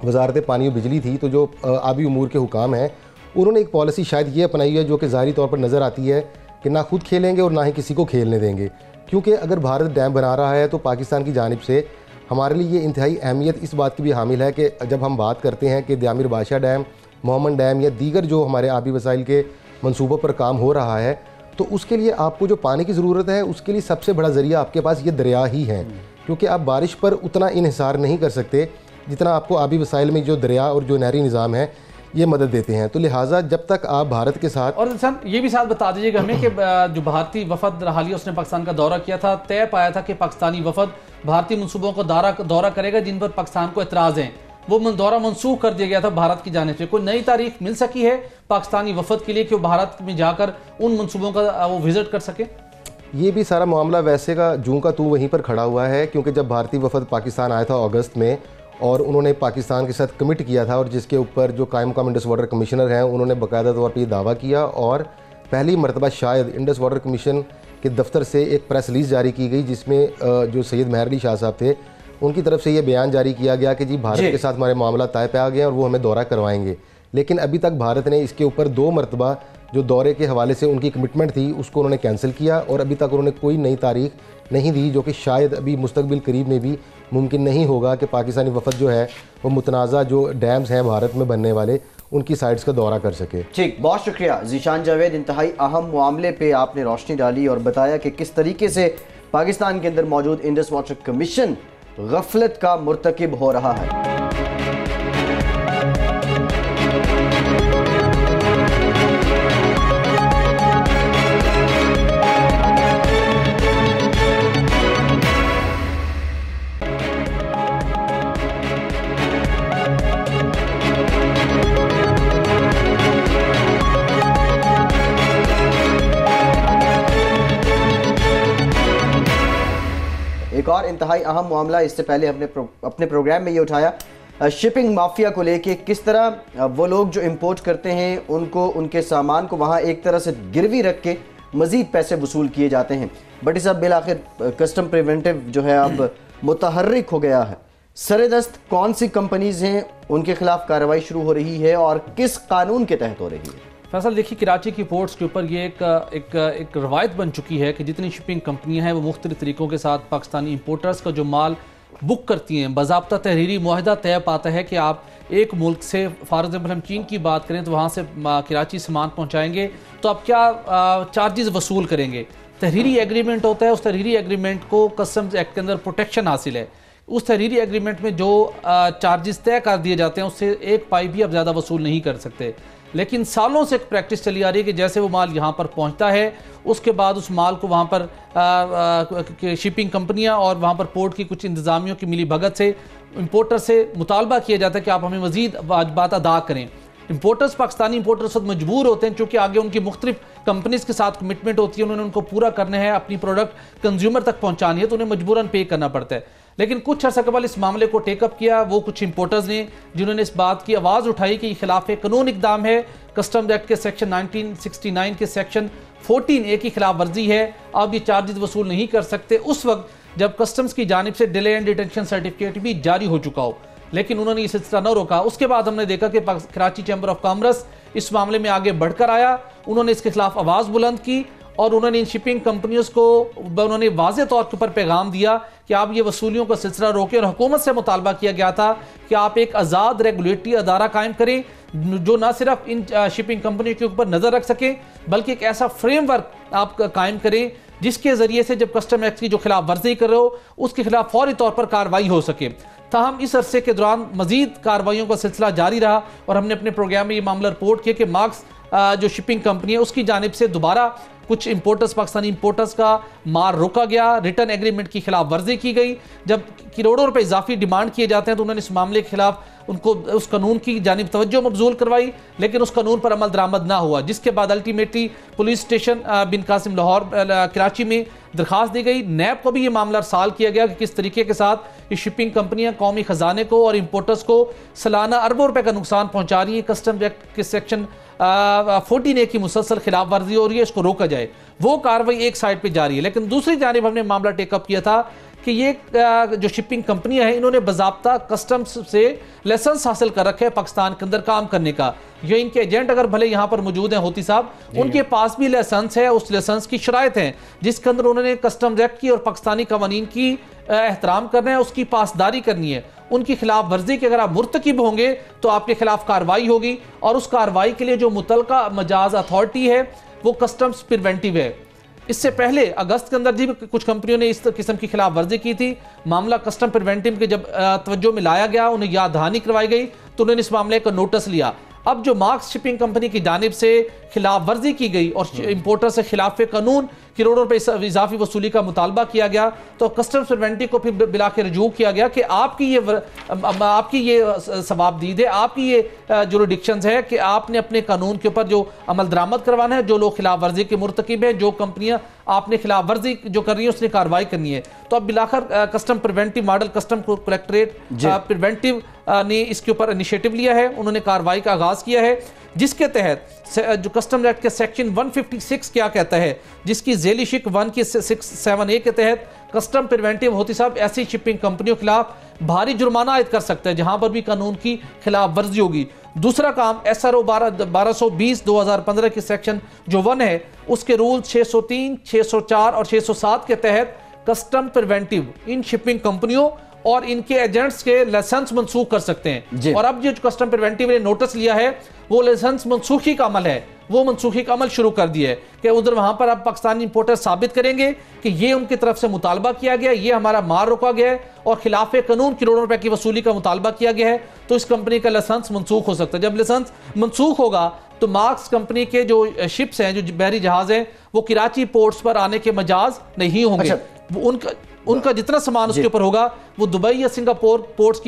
वजारत पानी और बिजली थी तो जो आबी उमूर के हुकाम हैं उन्होंने एक पॉलिसी शायद ये अपनाई है जो कि ज़ाहिरी तौर पर नज़र आती है कि ना खुद खेलेंगे और ना ही किसी को खेलने देंगे, क्योंकि अगर भारत डैम बना रहा है तो पाकिस्तान की जानिब से हमारे लिए ये इंतहाई अहमियत इस बात की भी हामिल है कि जब हम बात करते हैं कि दामिर बादशाह डैम, मोहम्मद डैम या दीगर जो हमारे आबी वसाइल के मंसूबों पर काम हो रहा है, तो उसके लिए आपको जो पानी की ज़रूरत है उसके लिए सबसे बड़ा ज़रिया आपके पास ये दरिया ही है, क्योंकि आप बारिश पर उतना इन्हिसार नहीं कर सकते जितना आपको आबी वसाइल में जो दरिया और जो नहरी निज़ाम है ये मदद देते हैं। तो लिहाजा जब तक आप भारत के साथ, और सर ये भी साथ बता दीजिएगा हमें कि जो भारतीय वफद हालिया उसने पाकिस्तान का दौरा किया था, तय पाया था कि पाकिस्तानी वफद भारतीय मनसूबों को दौरा करेगा जिन पर पाकिस्तान को एतराज़ हैं, वो दौरा मनसूख कर दिया गया था भारत की जानिब से। कोई नई तारीख मिल सकी है पाकिस्तानी वफद के लिए कि वो भारत में जाकर उन मनसूबों का वो विजिट कर सके? ये भी सारा मामला वैसे का जूं का तू वहीं पर खड़ा हुआ है, क्योंकि जब भारतीय वफद पाकिस्तान आया था अगस्त में और उन्होंने पाकिस्तान के साथ कमिट किया था, और जिसके ऊपर जो कायम मकाम इंडस वाटर कमिश्नर हैं उन्होंने बाकायदा तौर पर ये दावा किया, और पहली मरतबा शायद इंडस वाटर कमीशन के दफ्तर से एक प्रेस रिलीज़ जारी की गई जिसमें जो सैयद मेहर अली शाह साहब थे उनकी तरफ से ये बयान जारी किया गया कि जी भारत के साथ हमारे मामला तय पे आ गए और वो हमें दौरा करवाएंगे। लेकिन अभी तक भारत ने इसके ऊपर 2 मरतबा जो दौरे के हवाले से उनकी कमिटमेंट थी उसको उन्होंने कैंसिल किया, और अभी तक उन्होंने कोई नई तारीख नहीं दी, जो कि शायद अभी मुस्तकबिल करीब में भी मुमकिन नहीं होगा कि पाकिस्तानी वफद जो है वो मुतनाज़ा जो डैम्स हैं भारत में बनने वाले उनकी साइट्स का दौरा कर सके। ठीक, बहुत शुक्रिया ज़ीशान जावेद। इंतहाई अहम मामले पे आपने रोशनी डाली और बताया कि किस तरीके से पाकिस्तान के अंदर मौजूद इंडस वाटर कमीशन गफलत का मुर्तकिब हो रहा है। एक और इंतहाई अहम मामला इससे पहले अपने प्रोग्राम में ये उठाया शिपिंग माफिया को लेके, किस तरह वो लोग जो इंपोर्ट करते हैं उनको उनके सामान को वहाँ एक तरह से गिरवी रख के मज़ीद पैसे वसूल किए जाते हैं। बट सब बिलाखिर कस्टम प्रिवेंटिव जो है अब मुतहर्रिक हो गया है। सरेदस्त कौन सी कंपनीज हैं, उनके खिलाफ कार्रवाई शुरू हो रही है और किस कानून के तहत हो रही है? फैसल देखिए, कराची की पोर्ट्स के ऊपर ये एक रवायत बन चुकी है कि जितनी शिपिंग कंपनियां हैं वो मुख्तलिफ तरीक़ों के साथ पाकिस्तानी इंपोर्टर्स का जो माल बुक करती हैं, बाज़ाब्ता तहरीरी मुआहदा तय पाता है कि आप एक मुल्क से, फॉर एग्जाम्पल हम चीन की बात करें तो वहाँ से कराची सामान पहुँचाएँगे तो आप क्या चार्जेस वसूल करेंगे। तहरीरी एग्रीमेंट होता है, उस तहरीरी एग्रीमेंट को कस्टम्स एक्ट के अंदर प्रोटेक्शन हासिल है। उस तहरीरी एग्रीमेंट में जो चार्जेस तय कर दिए जाते हैं उससे एक पाई भी आप ज़्यादा वसूल नहीं कर सकते। लेकिन सालों से एक प्रैक्टिस चली आ रही है कि जैसे वो माल यहाँ पर पहुँचता है उसके बाद उस माल को वहाँ पर शिपिंग कंपनियाँ और वहाँ पर पोर्ट की कुछ इंतज़ामियों की मिली भगत से इंपोर्टर से मुतालबा किया जाता है कि आप हमें मज़ीद वाजिबात अदा करें। इंपोर्टर्स, पाकिस्तानी इंपोर्टर्स मजबूर होते हैं क्योंकि आगे उनकी मुख्तलिफ कंपनीज के साथ कमिटमेंट होती है, उन्होंने उनको पूरा करना है, अपनी प्रोडक्ट कंज्यूमर तक पहुँचानी है, तो उन्हें मजबूरन पे करना पड़ता है। लेकिन कुछ अर्सा कबल इस मामले को टेकअप किया वो कुछ इंपोर्टर्स ने, जिन्होंने इस बात की आवाज़ उठाई कि खिलाफ कानून इकदाम है, कस्टम्स एक्ट के सेक्शन 1969 के सेक्शन 14A की खिलाफ वर्जी है, आप ये चार्जेस वसूल नहीं कर सकते उस वक्त जब कस्टम्स की जानिब से डिले एंड डिटेंशन सर्टिफिकेट भी जारी हो चुका हो। लेकिन उन्होंने ये सिलसिला न रोका। उसके बाद हमने देखा कि कराची चैम्बर ऑफ कॉमर्स इस मामले में आगे बढ़कर आया, उन्होंने इसके खिलाफ आवाज़ बुलंद की और उन्होंने इन शिपिंग कंपनियों को उन्होंने वाज़े तौर के ऊपर पैगाम दिया कि आप ये वसूलियों का सिलसिला रोकें। और हुकूमत से मुतालबा किया गया था कि आप एक आज़ाद रेगुलेटरी अदारा कायम करें जो न सिर्फ इन शिपिंग कंपनियों के ऊपर नज़र रख सके बल्कि एक ऐसा फ्रेमवर्क आप कायम करें जिसके ज़रिए से जब कस्टम एक्ट की जो खिलाफ वर्जी कर रहे हो उसके खिलाफ फौरी तौर पर कार्रवाई हो सके। ताहम इस अरसे के दौरान मजीद कार्रवाइयों का सिलसिला जारी रहा और हमने अपने प्रोग्राम में ये मामला रिपोर्ट किया कि मार्क्स जो शिपिंग कंपनी है उसकी जानिब से दोबारा कुछ इंपोर्टर्स, पाकिस्तानी इंपोर्टर्स का मार रोका गया, रिटर्न एग्रीमेंट की खिलाफ वर्जी की गई। जब करोड़ों रुपए इजाफी डिमांड किए जाते हैं तो उन्होंने इस मामले के खिलाफ उनको उस कानून की जानिब तवज्जो मबजूल करवाई, लेकिन उस कानून पर अमल दरामद ना हुआ, जिसके बाद अल्टीमेटली पुलिस स्टेशन बिन कासिम लाहौर कराची में दरखास्त दी गई। नैब को भी ये मामला अरसाल किया गया कि किस तरीके के साथ ये शिपिंग कंपनियां कौमी खजाने को और इंपोर्टर्स को सालाना अरबों रुपए का नुकसान पहुंचा रही है। कस्टम एक्ट के सेक्शन 14A की मुसलसल खिलाफ वर्जी हो रही है, इसको रोका जाए। वो कार्रवाई एक साइड पे जारी है, लेकिन दूसरी जानिब हमने मामला टेकअप किया था कि ये जो शिपिंग कंपनियां हैं इन्होंने बाज़ाब्ता कस्टम्स से लाइसेंस हासिल कर रखे हैं पाकिस्तान के अंदर काम करने का। ये इनके एजेंट अगर भले यहाँ पर मौजूद हैं होती साहब, उनके पास भी लाइसेंस है, उस लाइसेंस की शराइत हैं जिसके अंदर उन्होंने कस्टम्स एक्ट की और पाकिस्तानी कवानीन की एहतराम करना है, उसकी पासदारी करनी है। उनकी खिलाफ वर्जी के अगर आप मुर्तकिब होंगे तो आपके खिलाफ कार्रवाई होगी और उस कार्रवाई के लिए जो मुतलका मजाज अथॉरिटी है वो कस्टम्स प्रिवेंटिव है। इससे पहले अगस्त के अंदर जी कुछ कंपनियों ने इस किस्म की खिलाफ वर्जी की थी। मामला कस्टम प्रिवेंटिव के जब तवज्जो में लाया गया, उन्हें याद दहानी करवाई गई तो उन्होंने इस मामले का नोटिस लिया। अब जो मार्क्स शिपिंग कंपनी की जानिब से खिलाफ वर्जी की गई और इंपोर्टर से खिलाफ कानून करोड़ों रुपए इजाफी वसूली का मुतालबा किया गया, तो कस्टम्स प्रिवेंटिव को फिर बिला के रजू किया गया कि आपकी ये सवाबदीद है, आपकी ये जुरिडिक्शंस है कि आपने अपने कानून के ऊपर जो अमल दरामद करवाना है, जो लोग खिलाफ वर्जी के मुर्तकिब हैं, जो कंपनियां आपने खिलाफ वर्जी जो कर रही है उसने कार्रवाई करनी है। तो अब बिलाखर custom preventive model custom collectorate preventive ने इसके ऊपर इनिशिएटिव लिया है, उन्होंने कार्रवाई का आगाज किया है, जिसके तहत जो कस्टम एक्ट के सेक्शन 156 क्या कहता है, जिसकी झेली शिक 1 की 67A के तहत कस्टम प्रिवेंटिव होती साहब ऐसी शिपिंग कंपनियों के खिलाफ भारी जुर्माना आयद कर सकता है जहां पर भी कानून की खिलाफ वर्जी होगी। दूसरा काम SRO 1220/2015 की सेक्शन जो 1 है उसके रूल 603, 604 और 607 के तहत कस्टम प्रिवेंटिव इन शिपिंग कंपनियों और इनके एजेंट्स के लाइसेंस मनसूख कर सकते हैं। और अब जो कस्टम प्रिवेंटिव ने नोटिस लिया है वो लाइसेंस मनसूखी का अमल है, वो मनसूखी का अमल शुरू कर दिया है कि उधर वहां पर अब पाकिस्तानी इंपोर्टर साबित करेंगे कि ये उनकी तरफ से मुतालबा किया गया, ये हमारा माल रोका गया है और खिलाफ कानून करोड़ों रुपए की वसूली का मुतालबा किया गया है, तो इस कंपनी का लाइसेंस मनसूख हो सकता है। जब लाइसेंस मनसूख होगा तो मार्क्स कंपनी के जो शिप्स हैं, जो बहरी जहाज हैं, वो कराची पोर्ट्स पर आने के मजाज नहीं होंगे। उनका जितना सामान उसके ऊपर होगा वो दुबई या सिंगापुर पोर्ट्स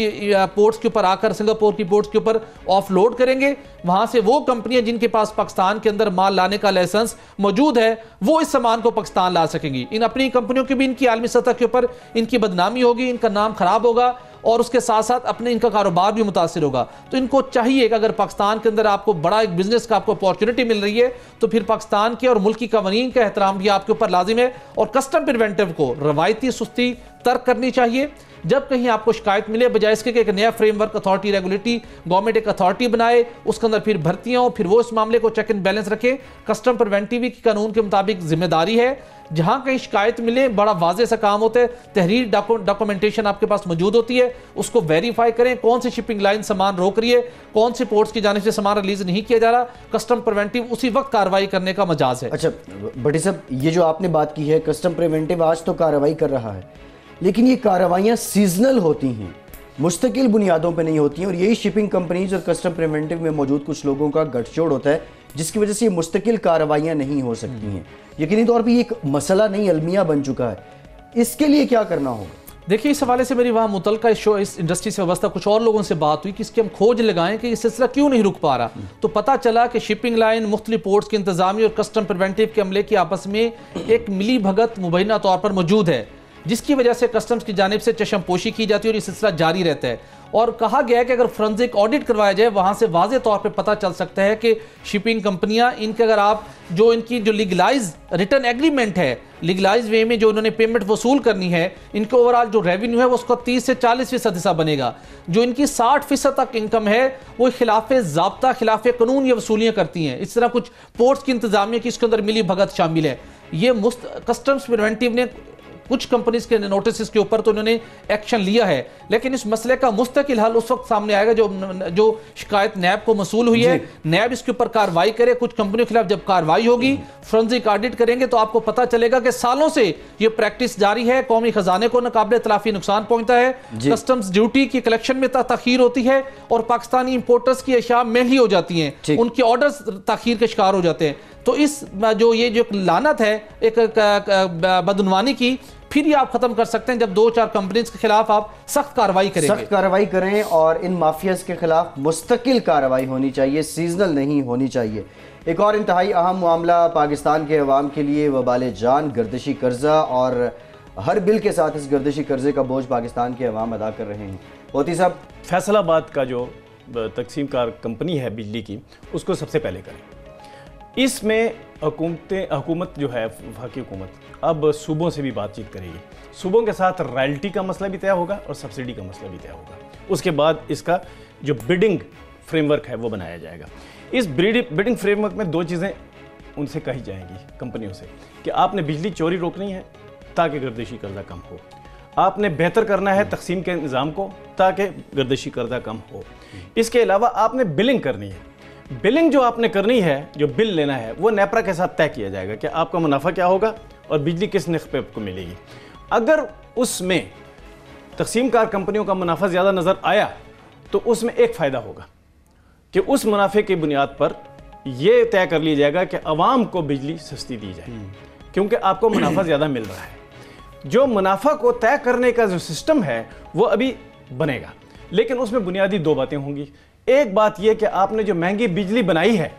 के ऊपर आकर सिंगापुर की पोर्ट्स के ऊपर ऑफलोड करेंगे। वहां से वो कंपनियां जिनके पास पाकिस्तान के अंदर माल लाने का लाइसेंस मौजूद है वो इस सामान को पाकिस्तान ला सकेंगी। इन अपनी कंपनियों की भी इनकी आलमी सतह के ऊपर इनकी बदनामी होगी, इनका नाम खराब होगा और उसके साथ साथ अपने इनका कारोबार भी मुतासिर होगा। तो इनको चाहिए कि अगर पाकिस्तान के अंदर आपको बड़ा एक बिजनेस का आपको अपॉर्चुनिटी मिल रही है तो फिर पाकिस्तान के और मुल्की कवानीन का एहतराम भी आपके ऊपर लाजिम है और कस्टम प्रिवेंटिव को रवायती सुस्ती तर्क करनी चाहिए। जब कहीं आपको शिकायत मिले, बजाय इसके कि एक नया फ्रेमवर्क अथॉरिटी रेगुलेटरी गवर्नमेंट एक अथॉरिटी बनाए, उसके अंदर फिर भर्तियां हो, फिर वो इस मामले को चेक एंड बैलेंस रखे। कस्टम प्रिवेंटिव की कानून के मुताबिक जिम्मेदारी है, जहां कहीं शिकायत मिले बड़ा वाज़े सा काम होता है, तहरीर डॉक्यूमेंटेशन आपके पास मौजूद होती है, उसको वेरीफाई करें कौन सी शिपिंग लाइन सामान रोक रही है, कौन सी पोर्ट्स की जानिब से सामान रिलीज नहीं किया जा रहा। कस्टम प्रिवेंटिव उसी वक्त कार्रवाई करने का मजाज है। अच्छा भट्टी साहब, ये जो आपने बात की है, कस्टम प्रिवेंटिव आज तो कार्रवाई कर रहा है, लेकिन ये कार्रवाइयाँ सीजनल होती हैं, मुस्तकिल बुनियादों पर नहीं होती हैं, और यही शिपिंग कंपनीज और कस्टम प्रिवेंटिव में मौजूद कुछ लोगों का गठजोड़ होता है जिसकी वजह से ये मुस्तकिल कार्रवाइयाँ नहीं हो सकती हैं। यकीनी तौर पर ये एक मसला नहीं अलमिया बन चुका है, इसके लिए क्या करना होगा? देखिए, इस हवाले से मेरी वहाँ मुतलका इस इंडस्ट्री से वाबस्ता कुछ और लोगों से बात हुई कि इसकी हम खोज लगाएं कि ये सिलसिला क्यों नहीं रुक पा रहा। तो पता चला कि शिपिंग लाइन, मुख्तलिफ पोर्ट्स की इंतजामी और कस्टम प्रिवेंटिव के अमले की आपस में एक मिली भगत मुबैना तौर पर मौजूद है, जिसकी वजह से कस्टम्स की जानिब से चशमपोशी की जाती है और ये सिलसिला जारी रहता है। और कहा गया है कि अगर फोरेंसिक ऑडिट करवाया जाए, वहां से वाज़े तौर पे पता चल सकता है कि शिपिंग कंपनियां इनके अगर आप जो इनकी जो लीगलाइज रिटर्न एग्रीमेंट है, लीगलाइज वे में जो उन्होंने पेमेंट वसूल करनी है, इनके ओवरऑल जो रेवेन्यू है वो उसका 30 से 40% हिस्सा बनेगा। जो इनकी 60% तक इनकम है वो खिलाफ ज़ाब्ता, खिलाफ कानून ये वसूलियाँ करती हैं। इस तरह कुछ पोर्ट्स की इंतजामिया की इसके अंदर मिली भगत शामिल है। ये कस्टम्स प्रिवेंटिव ने कुछ कंपनीज के नोटिस के ऊपर तो उन्होंने एक्शन लिया है, लेकिन इस मसले का मुस्तकिल हल उस वक्त सामने आएगा जो शिकायत नैब को मसूल हुई है। नैब इसके ऊपर कार्रवाई करे, कुछ कंपनियों के खिलाफ जब कार्रवाई होगी, फोरेंसिक ऑडिट करेंगे तो आपको पता चलेगा कि सालों से ये प्रैक्टिस जारी है, कौमी खजाने को नाकाबिले तलाफी नुकसान पहुंचता है, कस्टम्स ड्यूटी की कलेक्शन में ताखीर होती है और पाकिस्तानी इंपोर्टर्स की अशिया महंगी हो जाती हैं, उनके ऑर्डर्स ताखीर के शिकार हो जाते हैं। तो इस जो लानत है एक बदनवानी की, फिर ये आप खत्म कर सकते हैं जब 2-4 कंपनीज के खिलाफ आप सख्त कार्रवाई करेंगे। सख्त कार्रवाई करें और इन माफियाज के खिलाफ मुस्तकिल कार्रवाई होनी चाहिए, सीजनल नहीं होनी चाहिए। एक और इंतहाई अहम मामला पाकिस्तान के अवाम के लिए वबाले जान, गर्दिशी कर्जा, और हर बिल के साथ इस गर्दिशी कर्जे का बोझ पाकिस्तान के अवाम अदा कर रहे हैं। मोती साहब, फैसलाबाद का जो तकसीम कार कंपनी है बिजली की, उसको सबसे पहले करें। इसमें हुकूमत जो है, वफाकी हुकूमत अब सूबों से भी बातचीत करेगी। सूबों के साथ रॉयल्टी का मसला भी तय होगा और सब्सिडी का मसला भी तय होगा। उसके बाद इसका जो बिडिंग फ्रेमवर्क है वो बनाया जाएगा। इस बिडिंग फ्रेमवर्क में 2 चीज़ें उनसे कही जाएंगी कंपनियों से कि आपने बिजली चोरी रोकनी है ताकि गर्दिशी कर्जा कम हो, आपने बेहतर करना है तकसीम के निज़ाम को ताकि गर्दिशी कर्जा कम हो, इसके अलावा आपने बिलिंग करनी है। बिलिंग जो आपने करनी है, जो बिल लेना है, वो नेपरा के साथ तय किया जाएगा कि आपका मुनाफा क्या होगा और बिजली किस नर्ख पे आपको मिलेगी। अगर उसमें तकसीम कार कंपनियों का मुनाफा ज़्यादा नज़र आया तो उसमें एक फ़ायदा होगा, कि उस मुनाफे की बुनियाद पर यह तय कर लिया जाएगा कि अवाम को बिजली सस्ती दी जाए, क्योंकि आपको मुनाफा ज़्यादा मिल रहा है। जो मुनाफा को तय करने का जो सिस्टम है वो अभी बनेगा, लेकिन उसमें बुनियादी दो बातें होंगी। एक बात यह कि आपने जो महंगी बिजली बनाई है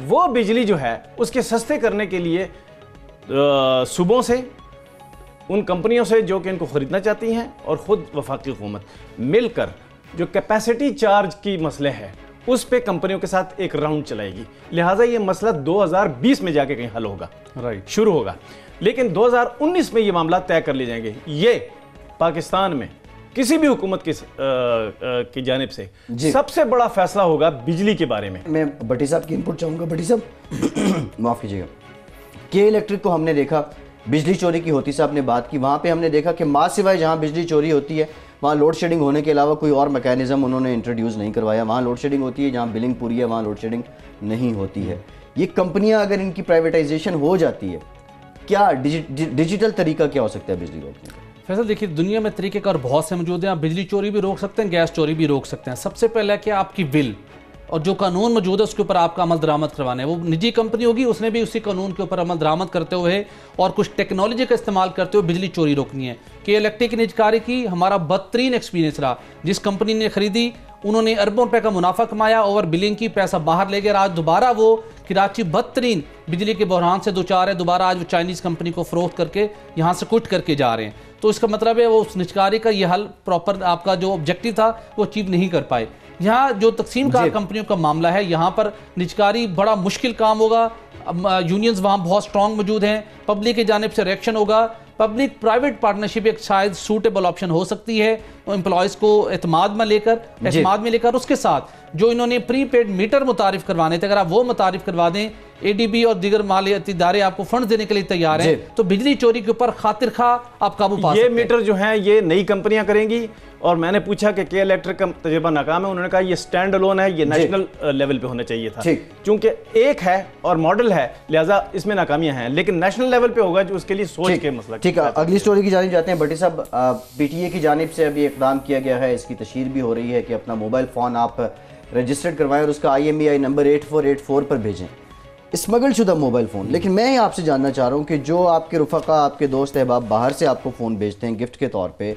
वो बिजली जो है उसके सस्ते करने के लिए सूबों से, उन कंपनियों से जो कि इनको ख़रीदना चाहती हैं और ख़ुद वफाकी हुकूमत मिलकर जो कैपेसिटी चार्ज की मसले है उस पे कंपनियों के साथ एक राउंड चलाएगी। लिहाजा ये मसला 2020 में जाके कहीं हल होगा, राइट, शुरू होगा, लेकिन 2019 में ये मामला तय कर लिए जाएंगे। ये पाकिस्तान में किसी भी हुकूमत की जानिब से सबसे बड़ा फैसला होगा बिजली के बारे में। मैं भट्टी साहब की इनपुट चाहूँगा। भट्टी साहब माफ़ कीजिएगा, के इलेक्ट्रिक को हमने देखा बिजली चोरी की होती साहब ने बात की, वहाँ पे हमने देखा कि माँ सिवाय जहाँ बिजली चोरी होती है वहाँ लोड शेडिंग होने के अलावा कोई और मैकेनिज्म उन्होंने इंट्रोड्यूस नहीं करवाया। वहाँ लोड शेडिंग होती है, जहाँ बिलिंग पूरी है वहाँ लोड शेडिंग नहीं होती है। ये कंपनियाँ अगर इनकी प्राइवेटाइजेशन हो जाती है, क्या डिजिटल तरीका क्या हो सकता है बिजली रोकने का? फैसल देखिए, दुनिया में तरीक़ेकार बहुत से मौजूद हैं। आप बिजली चोरी भी रोक सकते हैं, गैस चोरी भी रोक सकते हैं। सबसे पहले कि आपकी बिल और जो कानून मौजूद है उसके ऊपर आपका अमल दरामद करवाना है। वो निजी कंपनी होगी, उसने भी उसी कानून के ऊपर अमल दरामद करते हुए और कुछ टेक्नोलॉजी का इस्तेमाल करते हुए बिजली चोरी रोकनी है। कि इलेक्ट्रिक की निजकारी की हमारा बदतरीन एक्सपीरियंस रहा। जिस कंपनी ने खरीदी उन्होंने अरबों रुपए का मुनाफा कमाया, ओवर बिलिंग की, पैसा बाहर ले गया। आज दोबारा वो कराची बदतरीन बिजली के बहरान से दो चार है, दोबारा आज वो चाइनीज़ कंपनी को फरोख्त करके यहाँ से कुट करके जा रहे हैं। तो इसका मतलब है वो उस निजकारी का ये हल प्रॉपर आपका जो ऑब्जेक्टिव था वो अचीव नहीं कर पाए। यहाँ जो तकसीम कार कंपनियों का मामला है, यहाँ पर निजकारी बड़ा मुश्किल काम होगा। यूनियंस वहाँ बहुत स्ट्रॉन्ग मौजूद हैं, पब्लिक की जानिब से रिएक्शन होगा। पब्लिक प्राइवेट पार्टनरशिप एक शायद सूटेबल ऑप्शन हो सकती है एम्प्लॉयज़ को एतमाद में लेकर उसके साथ जो इन्होंने प्रीपेड मीटर मुतारिफ करवाने थे, अगर आप वो मुतारिफ करवा दें, एडीबी और दीगर मालियाती इदारे आपको फंड देने के लिए तैयार हैं, तो बिजली चोरी के ऊपर खातिर खा आप काबू पा सकते हैं। ये मीटर जो हैं ये नई कंपनियां करेंगी। और मैंने पूछा कि के इलेक्ट्रिक का तजुर्बा नाकाम है, उन्होंने कहा ये स्टैंड अलोन है, ये नेशनल लेवल पे होना चाहिए था, क्योंकि एक है और मॉडल है, लिहाजा इसमें नाकामियां हैं, लेकिन नेशनल लेवल पे होगा जो उसके लिए सोच के मसला। ठीक है, अगली स्टोरी की जानिब जाते हैं। भट्टी साहब, पीटीए की जानिब से अभी इकदाम किया गया है, इसकी तशहीर भी हो रही है कि अपना मोबाइल फ़ोन आप रजिस्टर्ड करवाएं और उसका IMEI नंबर 8484 पर भेजें, स्मगल शुदा मोबाइल फ़ोन। लेकिन मैं आपसे जानना चाह रहा हूँ कि जो आपके रुफ़क़ा, आपके दोस्त अहबाब बाहर से आपको फ़ोन भेजते हैं गिफ्ट के तौर पे,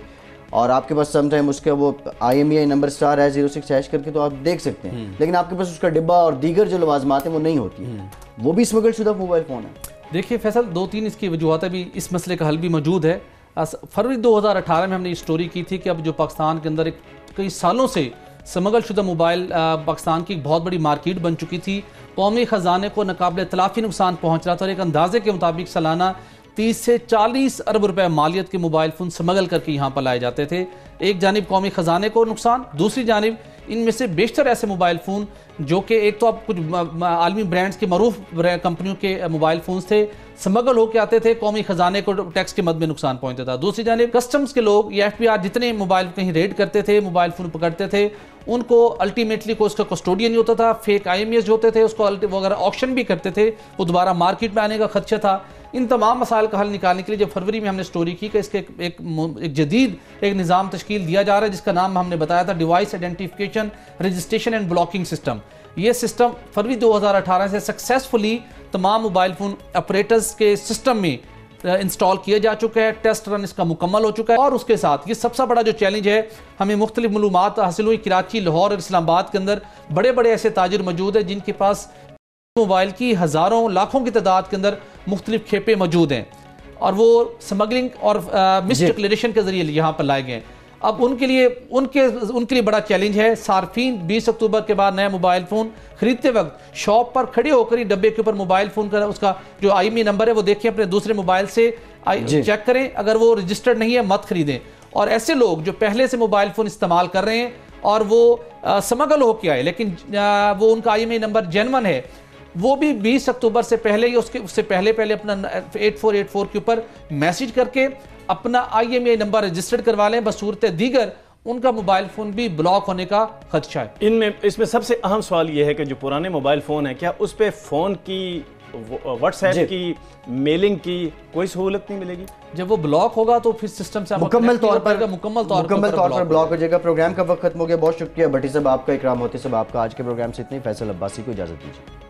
और आपके पास समटाइम उसका वो IMEI नंबर *06# करके तो आप देख सकते हैं, लेकिन आपके पास उसका डिब्बा और दीगर जो लवाजमात हैं वो नहीं होती है, वो भी स्मगल शुदा मोबाइल फ़ोन है। देखिए फैसल, 2-3 इसकी वजूहत भी, इस मसले का हल भी मौजूद है। फरवरी 2018 में हमने ये स्टोरी की थी कि अब जो पाकिस्तान के अंदर एक कई सालों से स्मगल शुदा मोबाइल पाकिस्तान की एक बहुत बड़ी मार्केट बन चुकी थी। कौमी ख़जाने को नाकाबिल तलाफ़ी नुकसान पहुँच रहा था और एक अंदाजे के मुताबिक सालाना 30 से 40 अरब रुपए मालियत के मोबाइल फ़ोन स्मगल करके यहाँ पर लाए जाते थे। एक जानिब कौमी ख़जाने को नुकसान, दूसरी जानिब इनमें से बेशतर ऐसे मोबाइल फ़ोन जो कि एक तो आप कुछ आलमी ब्रांड्स के मरूफ कंपनियों के मोबाइल फ़ोन्स थे, स्मगल होकर आते थे, कौमी ख़जाने को टैक्स के मद में नुकसान पहुंचता था। दूसरी जानिब कस्टम्स के लोग या FBR जितने मोबाइल कहीं रेड करते थे, मोबाइल फ़ोन पकड़ते थे, उनको अल्टीमेटली को उसका कस्टोडियन होता था, फेक IMEI होते थे, उसको अगर ऑक्शन भी करते थे, वो दोबारा मार्केट में आने का खदशा था। इन तमाम मसाइल का हल निकालने के लिए जब फरवरी में हमने स्टोरी की कि इसके एक जदीद एक निज़ाम तश्कील दिया जा रहा है, जिसका नाम हमने बताया था device identification, registration and blocking system. ये सिस्टम फरवरी 2018 से सक्सेसफुली तमाम मोबाइल फ़ोन ऑपरेटर्स के सिस्टम में इंस्टॉल किया जा चुका है। टेस्ट रन इसका मुकम्मल हो चुका है। और उसके साथ ये सबसे बड़ा जो चैलेंज है, हमें मुख्तलिफ मालूमात हासिल हुई, कराची, लाहौर और इस्लामाबाद के अंदर बड़े बड़े ऐसे ताजिर मौजूद हैं जिनके पास मोबाइल की हज़ारों लाखों की तादाद के अंदर मुख्तलिफ खेपे मौजूद हैं और वो स्मगलिंग और मिस डिक्लेरेशन के जरिए यहाँ पर लाए गए हैं। अब उनके लिए बड़ा चैलेंज है। सार्फिन 20 अक्टूबर के बाद नया मोबाइल फ़ोन खरीदते वक्त शॉप पर खड़े होकर ही डब्बे के ऊपर मोबाइल फ़ोन का उसका जो IMEI नंबर है वो देखें, अपने दूसरे मोबाइल से चेक करें, अगर वो रजिस्टर्ड नहीं है मत खरीदें। और ऐसे लोग जो पहले से मोबाइल फ़ोन इस्तेमाल कर रहे हैं और वो स्मगल होकर आए लेकिन वो उनका IMEI नंबर जेन्युइन है, वो भी 20 अक्टूबर से पहले ही उससे पहले अपना 8484 के ऊपर मैसेज करके अपना IMEI नंबर रजिस्टर्ड करवा लें। बसूरत दीगर उनका मोबाइल फ़ोन भी ब्लॉक होने का खदशा है। इसमें सबसे अहम सवाल यह है कि जो पुराने मोबाइल फ़ोन है, क्या उस पर फ़ोन की व्हाट्सएप की, मेलिंग की कोई सहूलत नहीं मिलेगी। जब वो ब्लॉक होगा तो फिर सिस्टम से मुकम्मल तौर पर ब्लॉक हो जाएगा। प्रोग्राम का वक्त खत्म हो गया, बहुत शुक्रिया भट्टी साहब आपका, इकराम होती साहब आपका। आज के प्रोग्राम से इतनी, फैसल अब्बासी को इजाजत दीजिए।